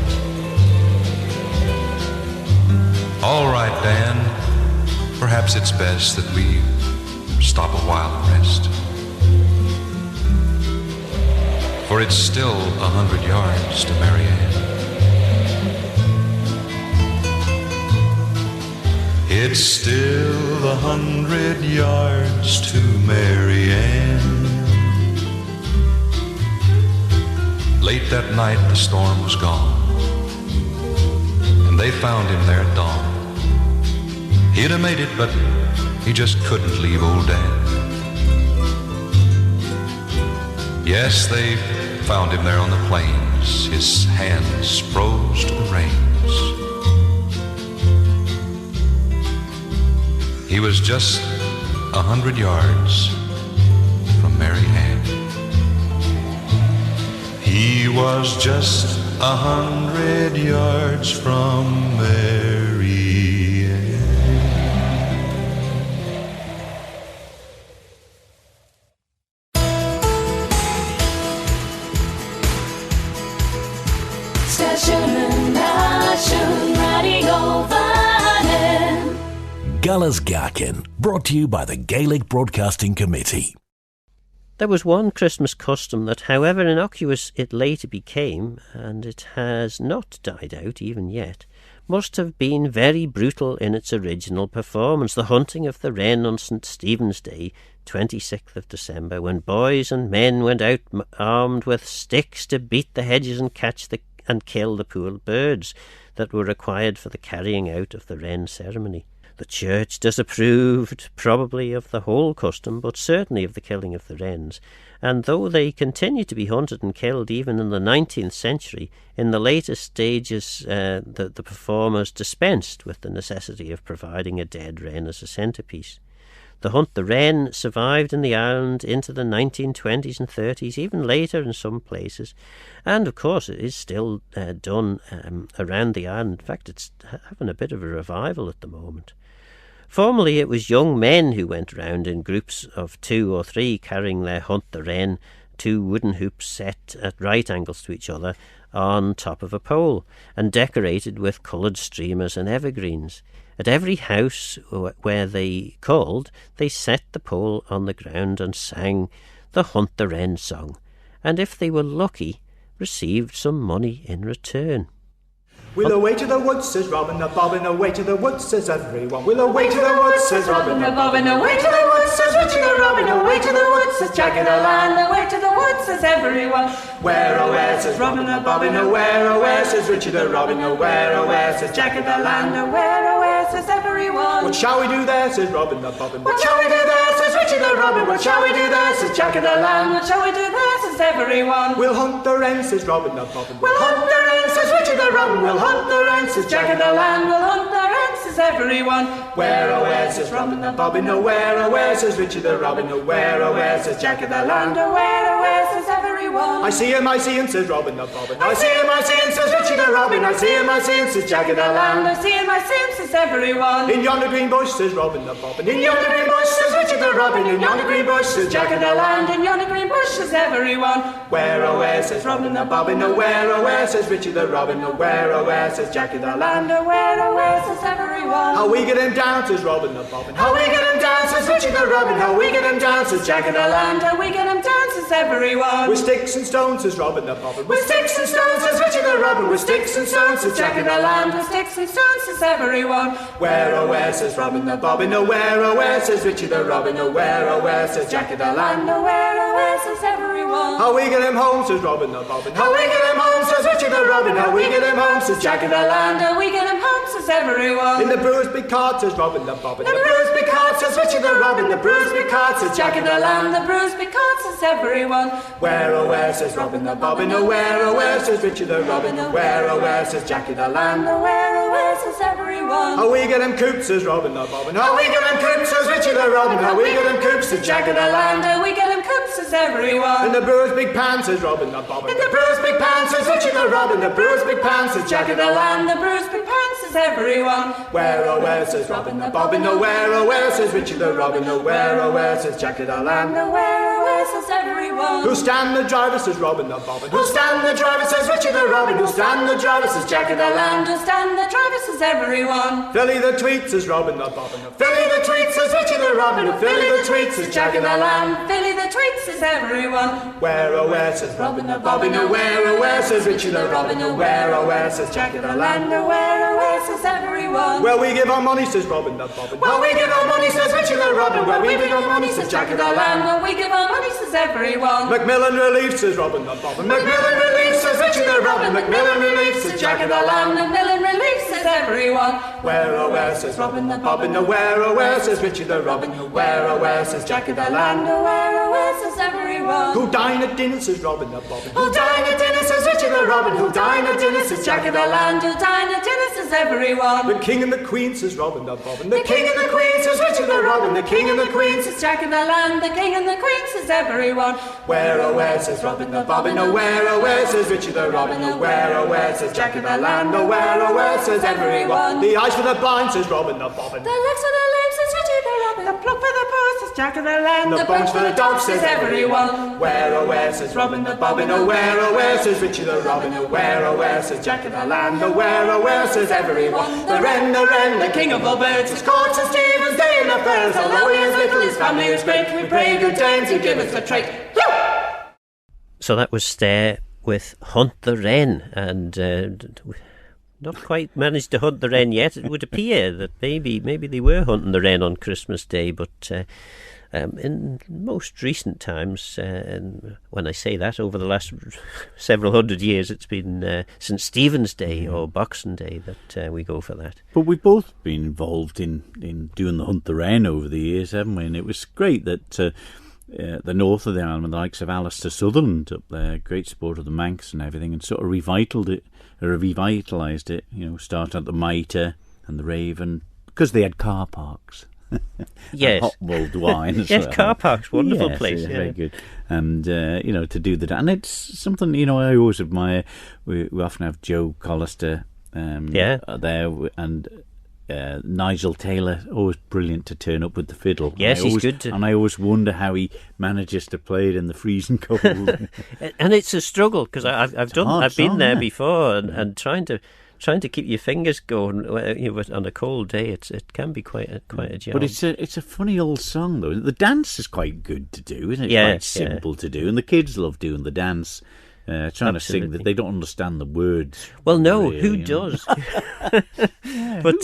All right, Dan, perhaps it's best that we stop a while and rest, for it's still 100 yards to Marianne. It's still 100 yards to Marianne. Late that night the storm was gone, and they found him there at dawn. He'd have made it, but he just couldn't leave old Dan. Yes, they found him there on the plains, his hands froze to the reins. He was just 100 yards from Mary Ann. He was just 100 yards from Mary Ann. Guller's Gaccan, brought to you by the Gaelic Broadcasting Committee. There was one Christmas custom that, however innocuous it later became, and it has not died out even yet, must have been very brutal in its original performance, the hunting of the wren on St. Stephen's Day, 26th of December, when boys and men went out armed with sticks to beat the hedges and catch and kill the poor birds that were required for the carrying out of the wren ceremony. The church disapproved probably of the whole custom, but certainly of the killing of the wrens, and though they continued to be hunted and killed even in the 19th century, in the later stages the performers dispensed with the necessity of providing a dead wren as a centrepiece. The hunt the wren survived in the island into the 1920s and 30s, even later in some places, and of course it is still done around the island. In fact, it's having a bit of a revival at the moment. Formerly it was young men who went round in groups of 2 or 3 carrying their hunt the wren, 2 wooden hoops set at right angles to each other on top of a pole and decorated with coloured streamers and evergreens. At every house where they called, they set the pole on the ground and sang the Hunt the Wren song, and if they were lucky, received some money in return. We'll away to the woods, says Robin the Bobbin, away to the woods, says everyone. We'll away to the woods, says Robin the Bobbin, away to the woods, says Richard the Robin, away to the woods, says Jack of the Land, away to the woods, says everyone. Where, oh where, says Robin the Bobbin, oh where, says Richard the Robin, oh where, says Jack of the Land, oh where, says everyone. What shall we do there, says Robin the Bobbin, what shall we do there, says Richard the Robin, what shall we do there, says Jack of the Land, what shall we do there, says everyone. We'll hunt the wren, says Robin the Bobbin, we'll hunt the wren, says Richard the Robin, we'll hunt the wren, says Jack of the Land, we'll hunt the wren, says everyone. Where, oh where, says Robin the Bobbin, oh where, says Richard the Robin, oh where, says Jack of the Land, oh where, says everyone. I see him, says Robin the Bobbin, I see him, says Richard the Robin, I see him, says Jack of the Land, I see him, says everyone. In yonder green bush, says Robin the Bobbin, in yonder green bush, says Richard the Robin, in yonder green bush, says Jack of the Land, in yonder green bush, says everyone. Where, oh where, says Robin the Bobbin, oh where, says Richard the Robin, oh where, says Jack of the Land, oh where, says everyone. How we get him down, says Robin the Bobbin, how we get him down, says Richard the Robin, how we get him down, says Jack of the Land, how we get him down, says everyone. With sticks and stones, says Robin the Bobbin, with sticks and stones, says Richard the Robin, with sticks and stones, says Jack of the Land, with sticks and stones, says everyone. Where, oh where, says Robin the Bobbin, oh where, says Richard the Robin, oh where, says Jack of the Land, oh where, says everyone. How we get him home, says Robin the Bobbin, how we get him home, says Richard the Robin, how we get him home, says Jack of the Land, how we get him home, says everyone. In the brewer's big cart, says Robin the Bobbin, the brewer's big cart, says Richard the Robin, the brewer's big cart, says Jack of the Land, the brewer's big cart, says everyone. Where, oh where, says Robin the Bobbin, oh where, says Richard the Robin, oh where, says Jack of the Land, oh where, says everyone. How we get him coops, says Robin the Bobbin, how we get him coops, says Richard the Robin, how we get him coops, says Jack of the Land, how we get him coops, says everyone. In the brewer's big pan, says Robin the Bobbin, in the brewer's big pan, says Richard the Robin, the brewer's big pan, says Jack of the Land, the brewer's big pan, says everyone. Where, oh where, says Robin the Bobbin, oh where, says Richard the Robin, oh where, says Jack of the Land, oh where, says everyone. Who'll stand the driver, says Robin the Bobbin, who'll stand the driver, says Richard the Robin, who'll stand the driver, says Jack of the Land, who'll stand the driver, says everyone. Filly the tweet, says Robin the Bobbin, Filly the tweet, says Richard the Robin, Filly the tweet, says Jack of the Land, Filly the tweet, says everyone. Where, oh where, says Robin the Bobbin, oh where, says Richard the Robin, oh where, says Jack of the Land, oh where, says everyone. Well, we give our money, says Robin the Bobbin, well, we give our money, says Richard the Robin, well, we give our money, says Jack of the Land, well, we give our money, says everyone. Macmillan relief, says Robin the Bobbin, Macmillan relief, says Richard the Robin, Macmillan relief, says Jack of the Land, Macmillan relief, says everyone. Where, oh where, says Robin the Bobbin, oh where, says Richard the Robin, oh where, says Jack of the Land, oh where, says everyone. Who'll dine at dinner, says Robin the Bobbin. Who'll dine at dinner, says Richard the Robin. Who'll dine at dinner, says Jack of the Land. Who'll dine at dinner, says everyone. The King and the Queen, says Robin the Bobbin. The King and the Queen, says Richard the Robin. The King and the Queen, says Jack of the Land. The King and the Queen, says everyone. Where, oh where, says Robin the Bobbin. Oh where, says Richard the Robin. Oh where, says Jack of the Land. Oh where, says everyone. The eyes for the blind, says Robin the Bobbin. The legs for the lame, says Richard the Robin. The pluck for the poor, says Jack of the Land. The bones for the dogs, says everyone. Where, says Robin the Bobbin. Oh where, says Richard the Robin. Oh where, says Jack of the Land. Oh where, says everyone. The wren, the king of all birds, is called St. Stephen's Day in the fairs. Although he is little, his family is great. We pray good dames, he give us the trait. So that was Stare with Hunt the Wren, and not quite managed to hunt the wren yet. It would appear that maybe they were hunting the wren on Christmas Day, but in most recent times, and when I say that, over the last several hundred years, it's been St. Stephen's Day or Boxing Day that we go for that. But we've both been involved in doing the Hunt the Wren over the years, haven't we? And it was great that the north of the island, the likes of Alistair Sutherland up there, great support of the Manx and everything, and sort of revitalised it, started at the Mitre and the Raven, because they had car parks. Yes. Hot mulled wine as yes, well. Car parks, wonderful yes, place. Yeah, yeah. very good. And, to do that. And it's something, I always admire. We often have Joe Collister there, and Nigel Taylor, always brilliant to turn up with the fiddle. Yes, he's good. And I always wonder how he manages to play it in the freezing cold. And it's a struggle, because I've been there before, and trying to keep your fingers going on a cold day, it can be quite a job. But it's a funny old song though. The dance is quite good to do, isn't it? Yeah, quite simple to do, and the kids love doing the dance. Trying to sing that they don't understand the words. Well, no, really, who does? But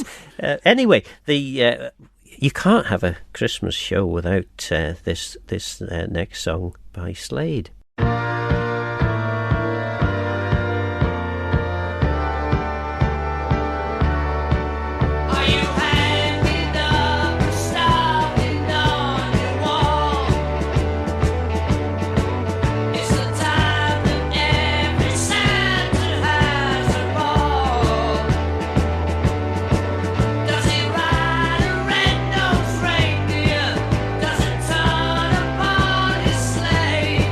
anyway, you can't have a Christmas show without this next song by Slade. Does it turn upon his sleigh?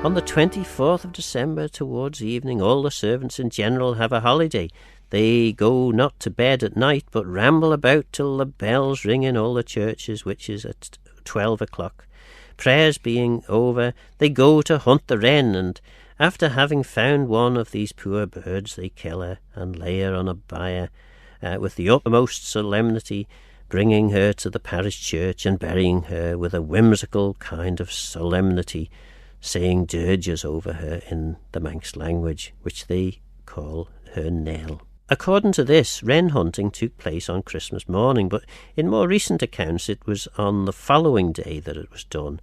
On the 24th of December, towards evening, all the servants in general have a holiday. They go not to bed at night, but ramble about till the bells ring in all the churches, which is at 12 o'clock. Prayers being over, they go to hunt the wren, and after having found one of these poor birds, they kill her and lay her on a bier with the utmost solemnity, bringing her to the parish church and burying her with a whimsical kind of solemnity, saying dirges over her in the Manx language, which they call her knell. According to this, wren hunting took place on Christmas morning, but in more recent accounts it was on the following day that it was done,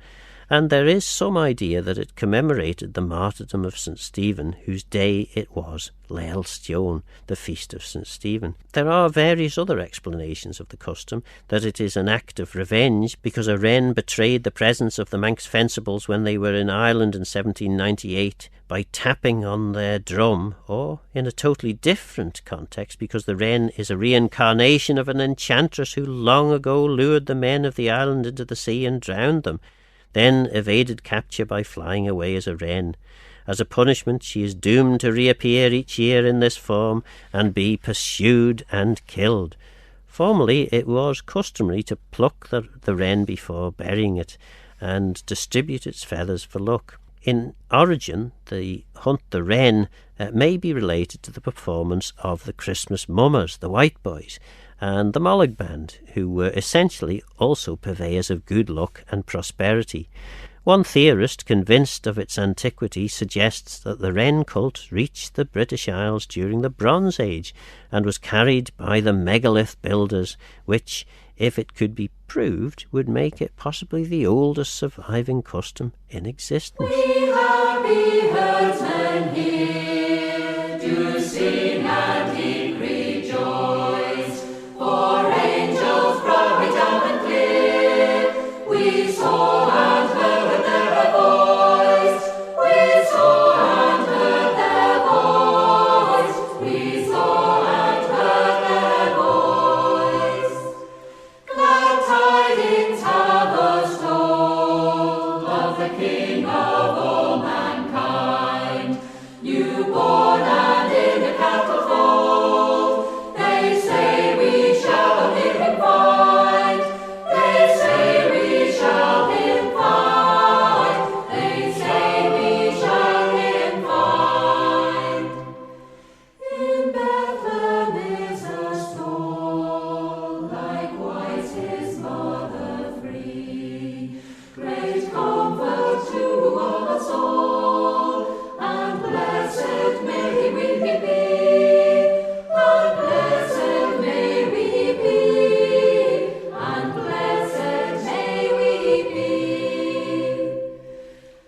and there is some idea that it commemorated the martyrdom of St. Stephen, whose day it was, Leil Stione, the feast of St. Stephen. There are various other explanations of the custom, that it is an act of revenge because a wren betrayed the presence of the Manx Fencibles when they were in Ireland in 1798 by tapping on their drum, or in a totally different context because the wren is a reincarnation of an enchantress who long ago lured the men of the island into the sea and drowned them, then evaded capture by flying away as a wren. As a punishment, she is doomed to reappear each year in this form and be pursued and killed. Formerly, it was customary to pluck the wren before burying it and distribute its feathers for luck. In origin, the hunt the wren may be related to the performance of the Christmas mummers, the White Boys, and the Mollig Band, who were essentially also purveyors of good luck and prosperity. One theorist, convinced of its antiquity, suggests that the wren cult reached the British Isles during the Bronze Age and was carried by the megalith builders, which, if it could be proved, would make it possibly the oldest surviving custom in existence. We happy herdsmen here do sing and deep rejoice, for angels bright and clear we saw and heard their voice. We saw and heard their voice. We saw and heard their voice. Glad tidings have us told of the King of all mankind, newborn and in a cattle fold. They say we shall him find. They say we shall him find. They say we shall him find. In Bethlehem is a stall, likewise his mother free. Great comfort to us all, and blessed may we be, and blessed may we be, and blessed may we be.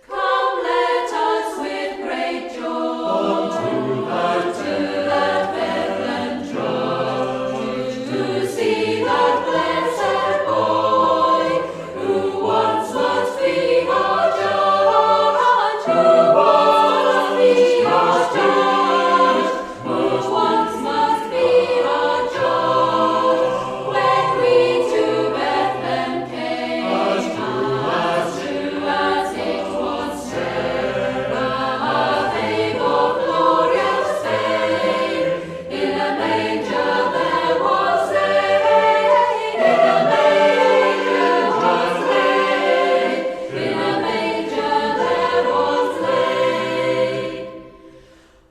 Come, let us with great joy to that Bethlehem trust, to see that blessed boy, who once must be our judge, who once must be our judge, who once must be our judge. When we to Bethlehem came, as true as it was said, a babe of glorious fame, in a manger there was laid, in a manger was laid, in a manger there was laid.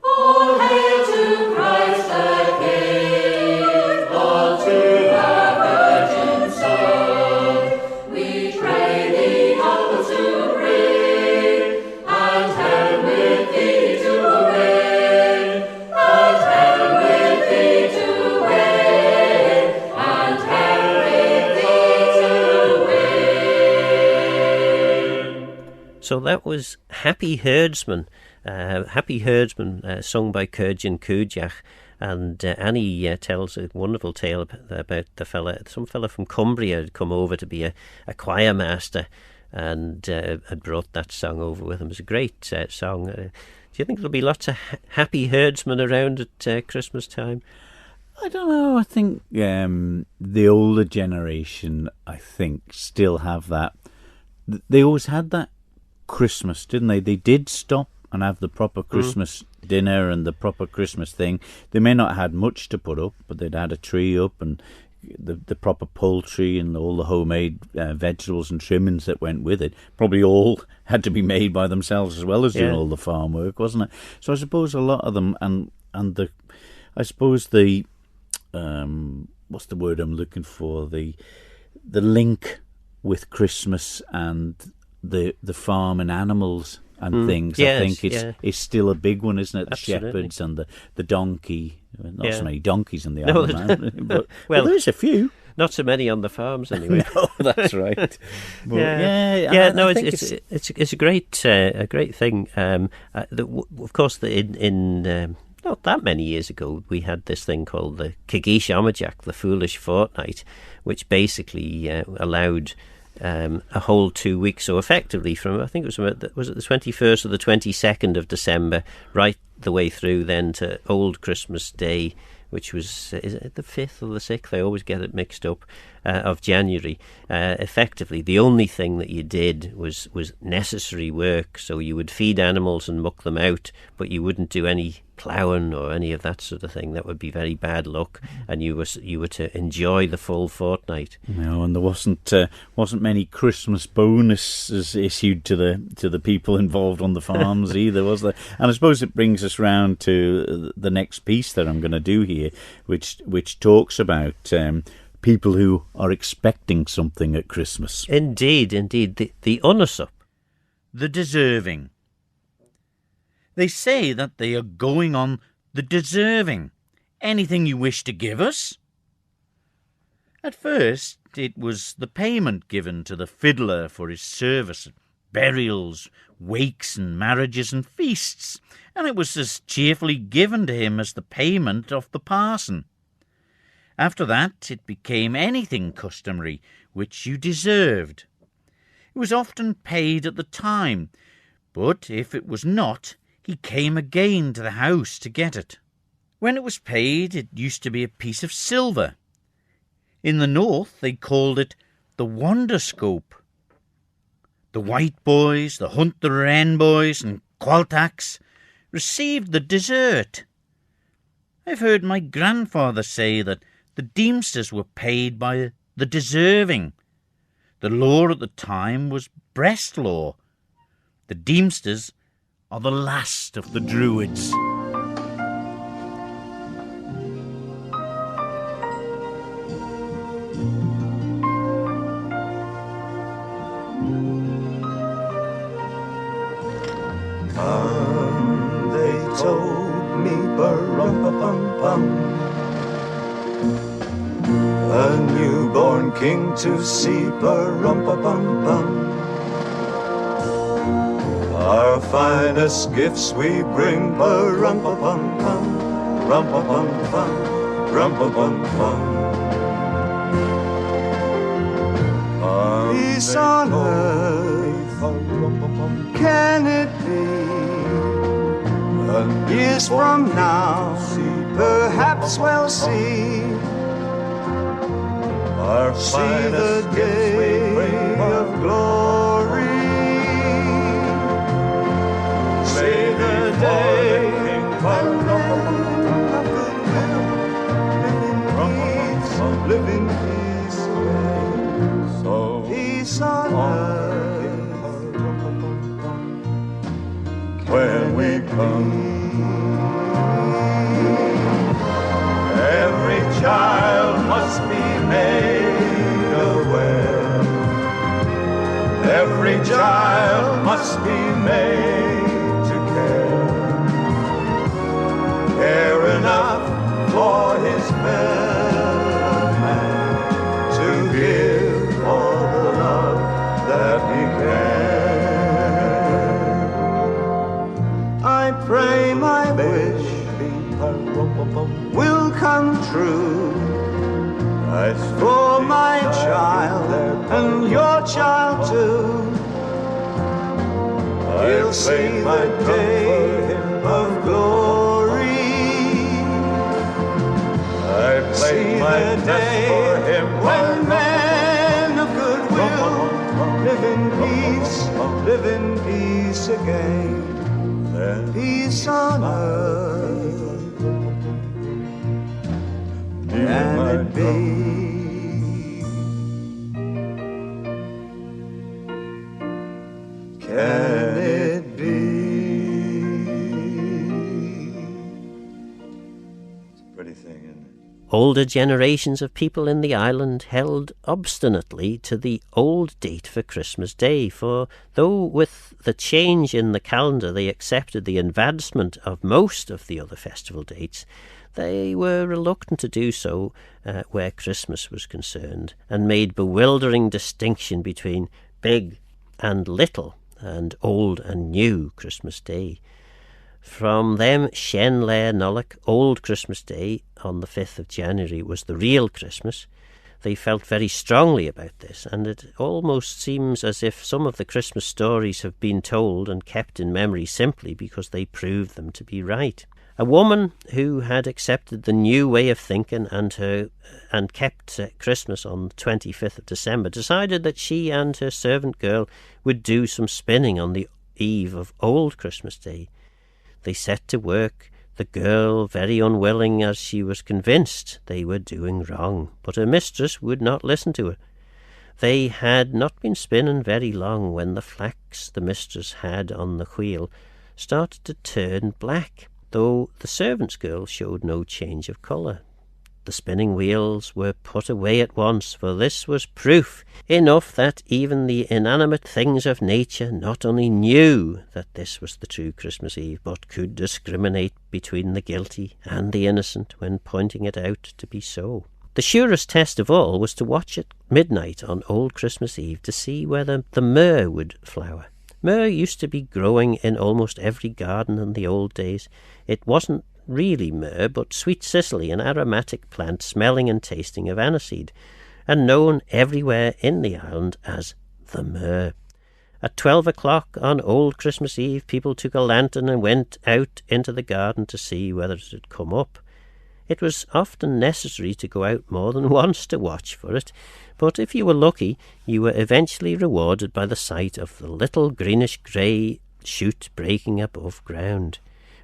All hail to Christ the King, all to the Virgin Son. We pray thee humble to bring, and help with thee to reign, and help with thee to win, and help with thee to win. So that was Happy Herdsman, sung by Kurjan Kujach. And Annie tells a wonderful tale about some fella from Cumbria had come over to be a choir master and had brought that song over with him. It was a great song. Do you think there'll be lots of happy herdsmen around at Christmas time? I don't know. I think the older generation, I think, still have that. They always had that Christmas, didn't they? They did stop and have the proper Christmas dinner and the proper Christmas thing. They may not have had much to put up, but they'd had a tree up and the proper poultry and all the homemade vegetables and trimmings that went with it. Probably all had to be made by themselves as well as doing all the farm work, wasn't it? So I suppose a lot of them, and I suppose the what's the word I'm looking for? The link with Christmas and the farm and animals and things. Yes, I think it's still a big one, isn't it? The Absolutely. shepherds and the donkey. Not so many donkeys in the No, island, man. But well, there's a few. Not so many on the farms, anyway. No, that's right. But it's a great thing. Of course, in not that many years ago, we had this thing called the Cageesh Amajak, the Foolish Fortnight, which basically allowed a whole 2 weeks. So effectively, from I think it was it the 21st or the 22nd of December, right the way through then to Old Christmas Day, which was, is it the 5th or the 6th? I always get it mixed up, of January. Effectively, the only thing that you did was necessary work. So you would feed animals and muck them out, but you wouldn't do any ploughing or any of that sort of thing. That would be very bad luck, and you were to enjoy the full fortnight. No, and there wasn't many Christmas bonuses issued to the people involved on the farms either, was there? And I suppose it brings us round to the next piece that I'm going to do here, which talks about people who are expecting something at Christmas. Indeed, the unusup, the deserving. They say that they are going on the deserving. Anything you wish to give us? At first, it was the payment given to the fiddler for his service at burials, wakes and marriages and feasts, and it was as cheerfully given to him as the payment of the parson. After that, it became anything customary which you deserved. It was often paid at the time, but if it was not, he came again to the house to get it. When it was paid, it used to be a piece of silver. In the north, they called it the wonderscope. The white boys, the hunt the wren boys, and qualtachs received the dessert. I've heard my grandfather say that the deemsters were paid by the deserving. The law at the time was breast law. The deemsters are the last of the druids. Come, they told me, ba-rum-pa-pum-pum, a newborn king to see, ba-rum-pa-pum-pum. Our finest gifts we bring, ba-rum-pa-pum-pum, rum-pa-pum-pum, rum-pa-pum-pum. Peace on earth, can it be? Years from now, perhaps we'll see. See the day of glory. See the day when men of goodwill live in peace, so peace on earth when we come. Every child must be made aware. Every child must be made to care enough for his fellow man, to give all the love that he can. I pray my wish will come true for my child and your child too. He'll see the day of glory. I play my day for him when men of goodwill live in peace again. Peace on earth, can it be? Can it be? It's a pretty thing, isn't it? Older generations of people in the island held obstinately to the old date for Christmas Day, for though with the change in the calendar they accepted the advancement of most of the other festival dates, they were reluctant to do so where Christmas was concerned, and made bewildering distinction between big and little, and old and new Christmas Day. From them, Shen Lair Nulloch, Old Christmas Day, on the 5th of January, was the real Christmas. They felt very strongly about this, and it almost seems as if some of the Christmas stories have been told and kept in memory simply because they proved them to be right. A woman who had accepted the new way of thinking and kept Christmas on the 25th of December decided that she and her servant girl would do some spinning on the eve of Old Christmas Day. They set to work, the girl very unwilling, as she was convinced they were doing wrong, but her mistress would not listen to her. They had not been spinning very long when the flax the mistress had on the wheel started to turn black, though the servant's girl showed no change of colour. The spinning wheels were put away at once, for this was proof enough that even the inanimate things of nature not only knew that this was the true Christmas Eve, but could discriminate between the guilty and the innocent when pointing it out to be so. The surest test of all was to watch at midnight on Old Christmas Eve to see whether the myrrh would flower. Myrrh used to be growing in almost every garden in the old days. It wasn't really myrrh, but sweet cicely, an aromatic plant smelling and tasting of aniseed, and known everywhere in the island as the myrrh. At 12 o'clock on Old Christmas Eve, people took a lantern and went out into the garden to see whether it had come up. It was often necessary to go out more than once to watch for it, but if you were lucky, you were eventually rewarded by the sight of the little greenish-grey shoot breaking above ground,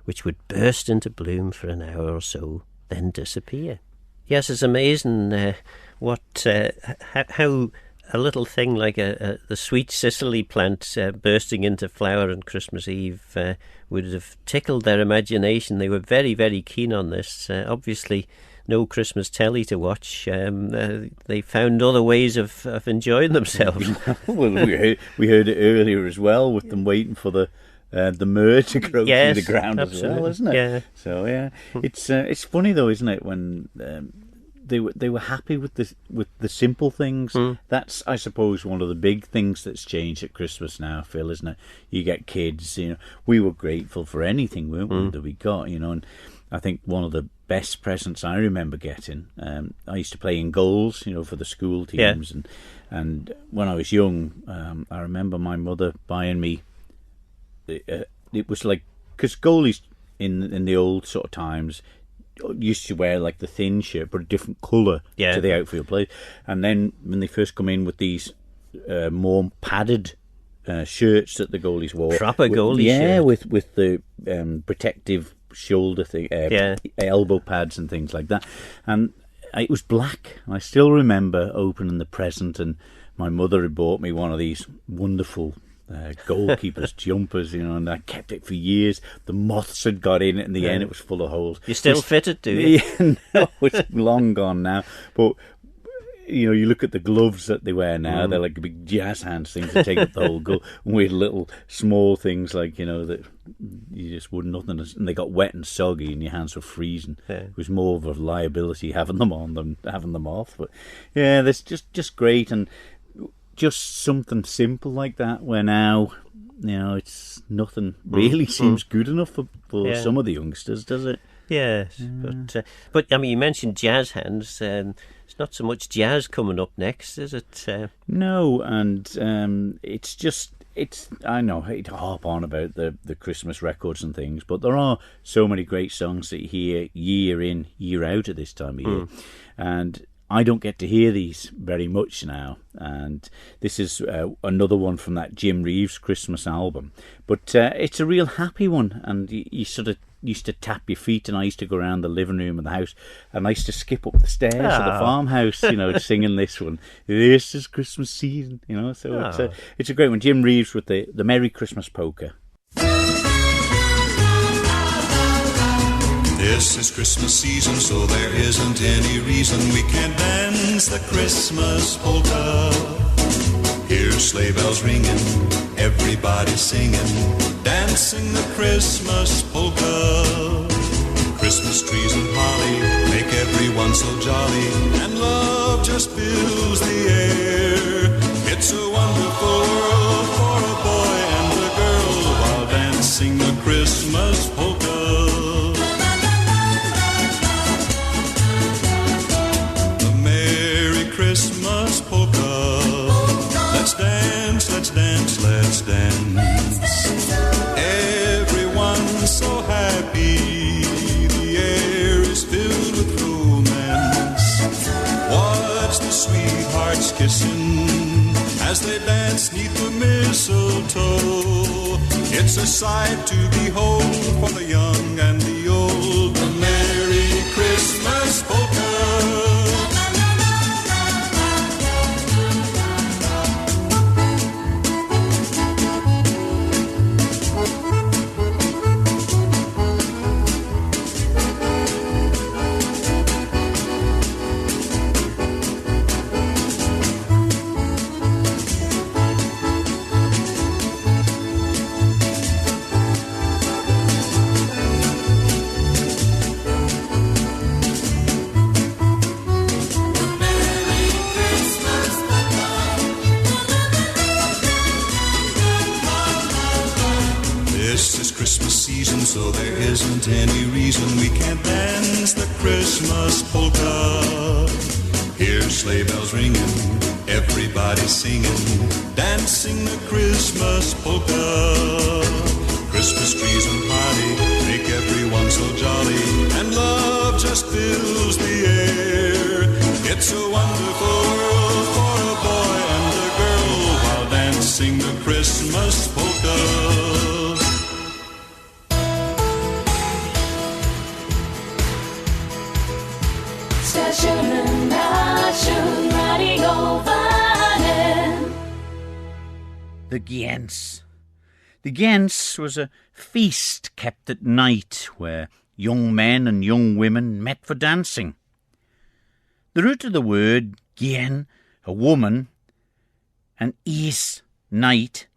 which would burst into bloom for an hour or so, then disappear. Yes, it's amazing how a little thing like the sweet Sicily plant bursting into flower on Christmas Eve would have tickled their imagination. They were very, very keen on this. Obviously, no Christmas telly to watch. They found other ways of enjoying themselves. Well, we heard it earlier as well, with them waiting for the myrrh to grow through the ground as well, isn't it? Yeah. So yeah, it's funny though, isn't it, when they were happy with the simple things. That's, I suppose, one of the big things that's changed at Christmas now, Phil, isn't it? You get kids, we were grateful for anything, weren't we, that we got, and I think one of the best presents I remember getting, I used to play in Golls, for the school teams, and when I was young, I remember my mother buying me. It was like, because goalies in the old sort of times used to wear like the thin shirt but a different colour to the outfield players, and then when they first come in with these more padded shirts that the goalies wore, proper goalie shirt, with the protective shoulder thing, elbow pads and things like that, and it was black. I still remember opening the present, and my mother had bought me one of these wonderful goalkeeper's jumpers, and I kept it for years. The moths had got in it in the end. It was full of holes. You still fit it, do you? Yeah, no, it's long gone now. But you look at the gloves that they wear now. They're like big jazz hands things that take up the whole goal. And we had little small things like that you just wouldn't nothing. And they got wet and soggy, and your hands were freezing. Yeah. It was more of a liability having them on than having them off. But yeah, that's just great. And just something simple like that, where now, it's nothing really seems good enough for some of the youngsters, does it? Yes, but I mean, you mentioned jazz hands. It's not so much jazz coming up next, is it? No, and I know I hate to harp on about the Christmas records and things, but there are so many great songs that you hear year in, year out at this time of year, and I don't get to hear these very much now, and this is another one from that Jim Reeves Christmas album. But it's a real happy one, and you sort of used to tap your feet, and I used to go around the living room of the house, and I used to skip up the stairs of the farmhouse, singing this one. This is Christmas season, so it's a great one. Jim Reeves with the Merry Christmas Polka. This is Christmas season, so there isn't any reason we can't dance the Christmas polka. Here's sleigh bells ringing, everybody singing, dancing the Christmas polka. Christmas trees and holly make everyone so jolly, and love just fills the air. It's a wonderful world for a boy and a girl while dancing the Christmas polka. Christmas polka. Let's dance, let's dance, let's dance. Everyone's so happy. The air is filled with romance. Watch the sweethearts kissing as they dance 'neath the mistletoe. It's a sight to behold for the young and the old. The Merry Christmas polka. So there isn't any reason we can't dance the Christmas polka. Here's sleigh bells ringing, everybody singing, dancing the Christmas polka. Christmas trees and party make everyone so jolly, and love just fills the air. It's a wonderful world for a boy and a girl while dancing the Christmas polka. The Gents. The Gents was a feast kept at night where young men and young women met for dancing. The root of the word gien, a woman, and is, night,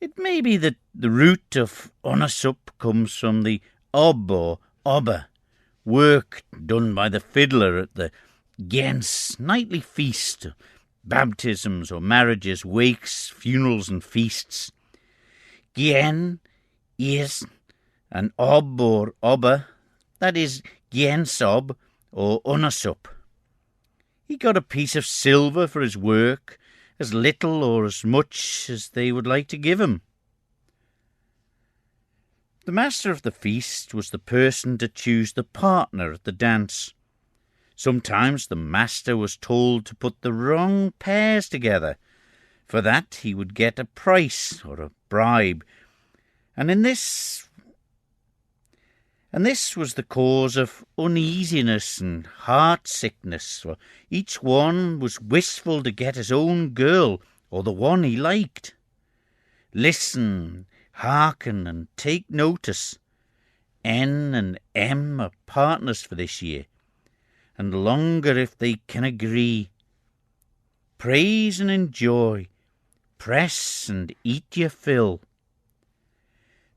it may be that the root of onasup comes from the ob or obba, work done by the fiddler at the Gents' nightly feast, baptisms or marriages, wakes, funerals and feasts. Gien is an ob or obba, that is Giensob or onasup. He got a piece of silver for his work, as little or as much as they would like to give him. The master of the feast was the person to choose the partner at the dance. Sometimes the master was told to put the wrong pairs together. For that he would get a price or a bribe. And this was the cause of uneasiness and heart sickness, for each one was wistful to get his own girl or the one he liked. Listen, hearken and take notice. N and M are partners for this year, and longer if they can agree. Praise and enjoy, press and eat your fill.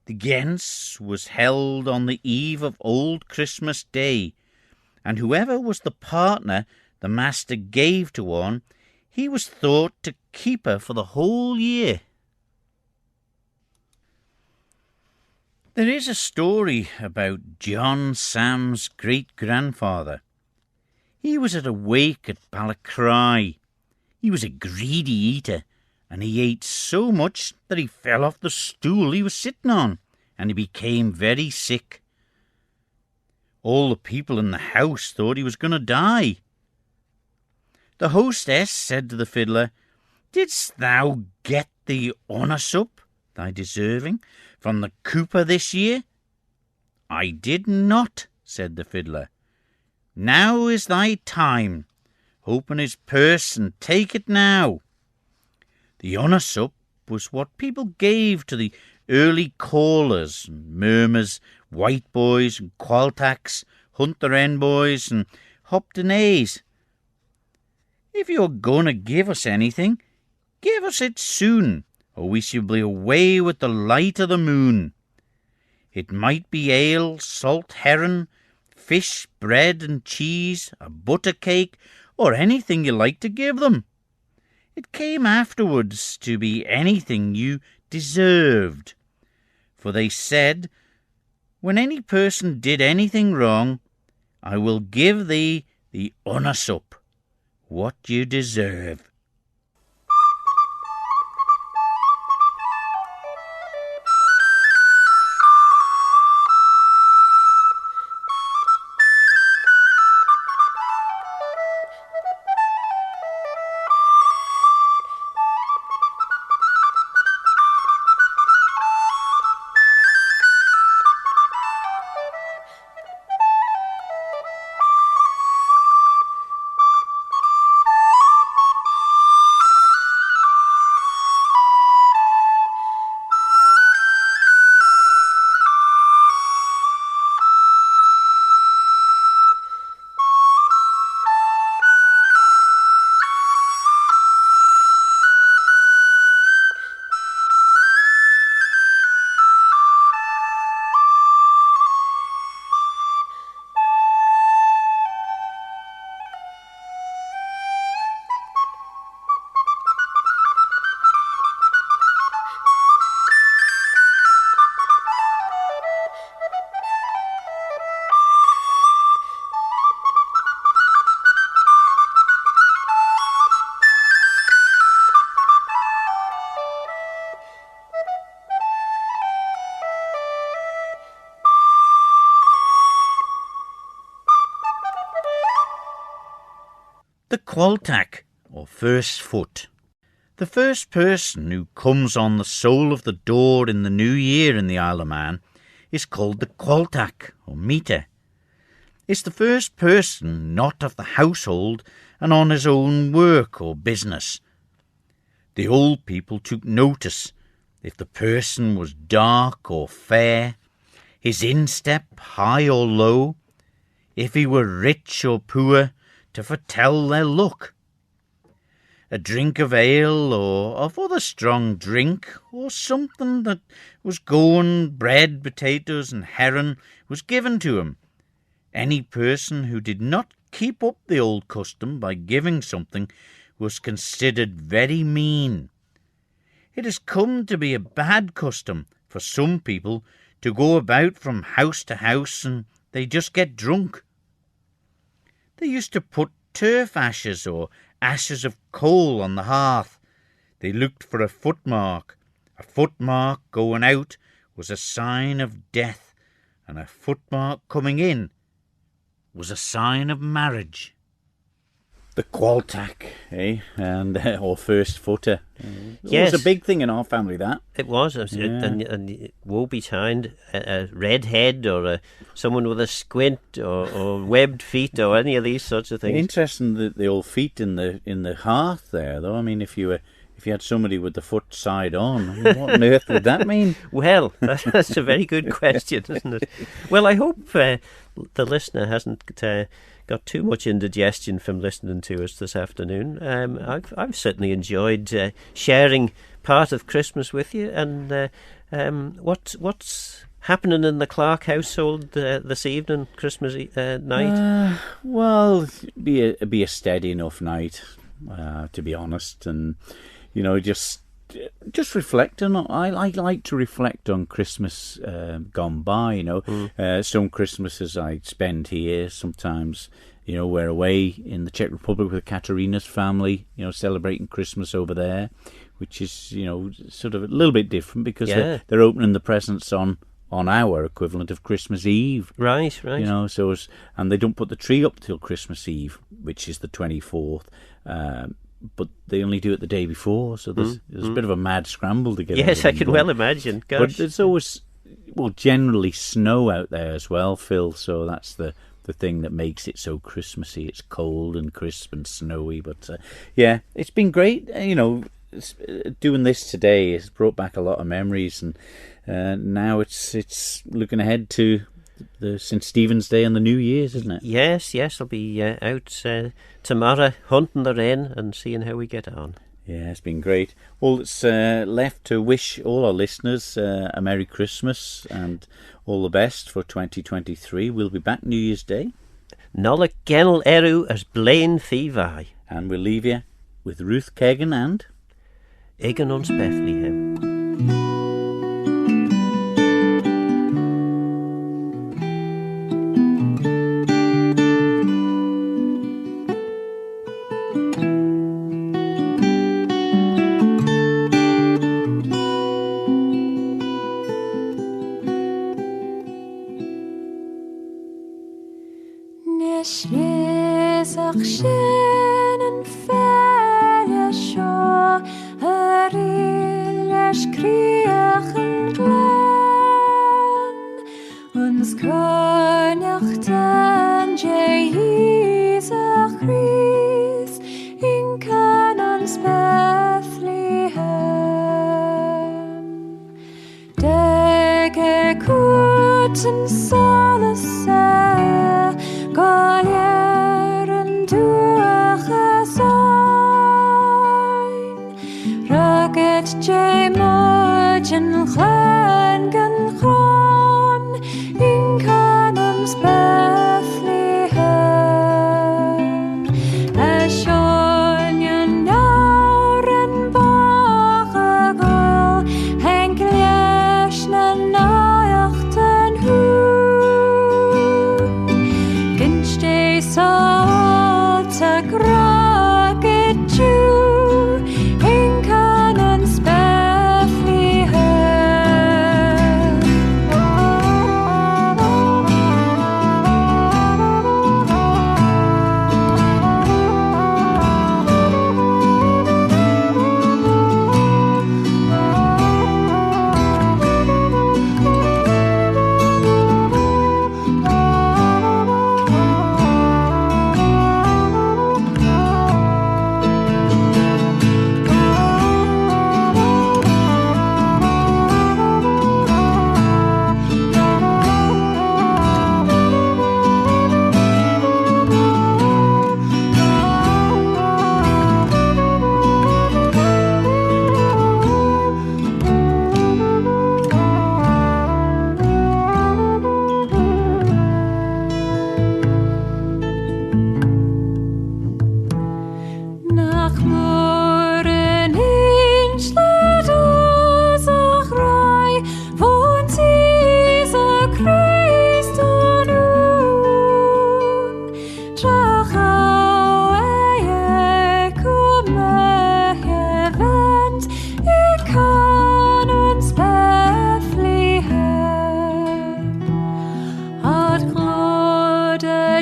The Gents was held on the eve of Old Christmas Day, and whoever was the partner the master gave to one, he was thought to keep her for the whole year. There is a story about John Sam's great-grandfather. He was at a wake at Balacry. He was a greedy eater, and he ate so much that he fell off the stool he was sitting on, and he became very sick. All the people in the house thought he was going to die. The hostess said to the fiddler, "Didst thou get the honour sup, thy deserving, from the cooper this year?" "I did not," said the fiddler. "Now is thy time. Open his purse and take it now." The honour sup was what people gave to the early callers and murmurs, white boys and qualtacks, hunter hen boys and Hopton A's. "If you're going to give us anything, give us it soon, or we shall be away with the light of the moon. It might be ale, salt herring, fish, bread and cheese, a butter cake, or anything you like to give them. It came afterwards to be anything you deserved. For they said, when any person did anything wrong, I will give thee the honour sup, what you deserve." The qualtack, or first foot. The first person who comes on the sole of the door in the new year in the Isle of Man is called the qualtack, or meter. It's the first person not of the household and on his own work or business. The old people took notice if the person was dark or fair, his instep high or low, if he were rich or poor, to foretell their luck. A drink of ale or of other strong drink, or something that was Gawne, bread, potatoes and herring, was given to him. Any person who did not keep up the old custom by giving something was considered very mean. It has come to be a bad custom for some people to go about from house to house and they just get drunk. They used to put turf ashes or ashes of coal on the hearth. They looked for a footmark. A footmark going out was a sign of death, and a footmark coming in was a sign of marriage. The qualtack, and or first footer. Yes. It was a big thing in our family, that. It was, and woe betide a red head or someone with a squint or webbed feet or any of these sorts of things. Interesting, the old feet in the hearth there, though. I mean, if you had somebody with the foot side on, I mean, what on earth would that mean? Well, that's a very good question, isn't it? Well, I hope the listener hasn't got too much indigestion from listening to us this afternoon. I've certainly enjoyed sharing part of Christmas with you, and what's happening in the Clarke household this evening, Christmas night? Well, be a steady enough night, to be honest, and just reflecting. I like to reflect on Christmas gone by. Some Christmases I spend here. Sometimes, we're away in the Czech Republic with Katerina's family. Celebrating Christmas over there, which is sort of a little bit different because they're opening the presents on on our equivalent of Christmas Eve. Right. You know, and they don't put the tree up till Christmas Eve, which is the 24th. But they only do it the day before, so there's a bit of a mad scramble to get. Yes, I can well imagine. Gosh. But there's always, generally snow out there as well, Phil. So that's the thing that makes it so Christmassy. It's cold and crisp and snowy, but yeah, it's been great. You know, doing this today has brought back a lot of memories, and now it's looking ahead to the St. Stephen's Day and the New Year's, isn't it? Yes, I'll be out tomorrow hunting the rain and seeing how we get on. Yeah, it's been great. All that's left to wish all our listeners a Merry Christmas and all the best for 2023. We'll be back New Year's Day. Nollac Gennel Eru as Blaine Thivai. And we'll leave you with Ruth Kegan and Egan ons Bethlehem.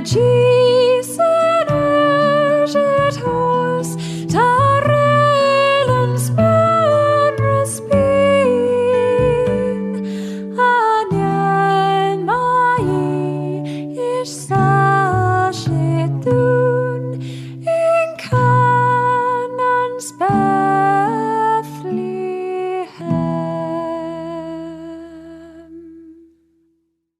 Jesus.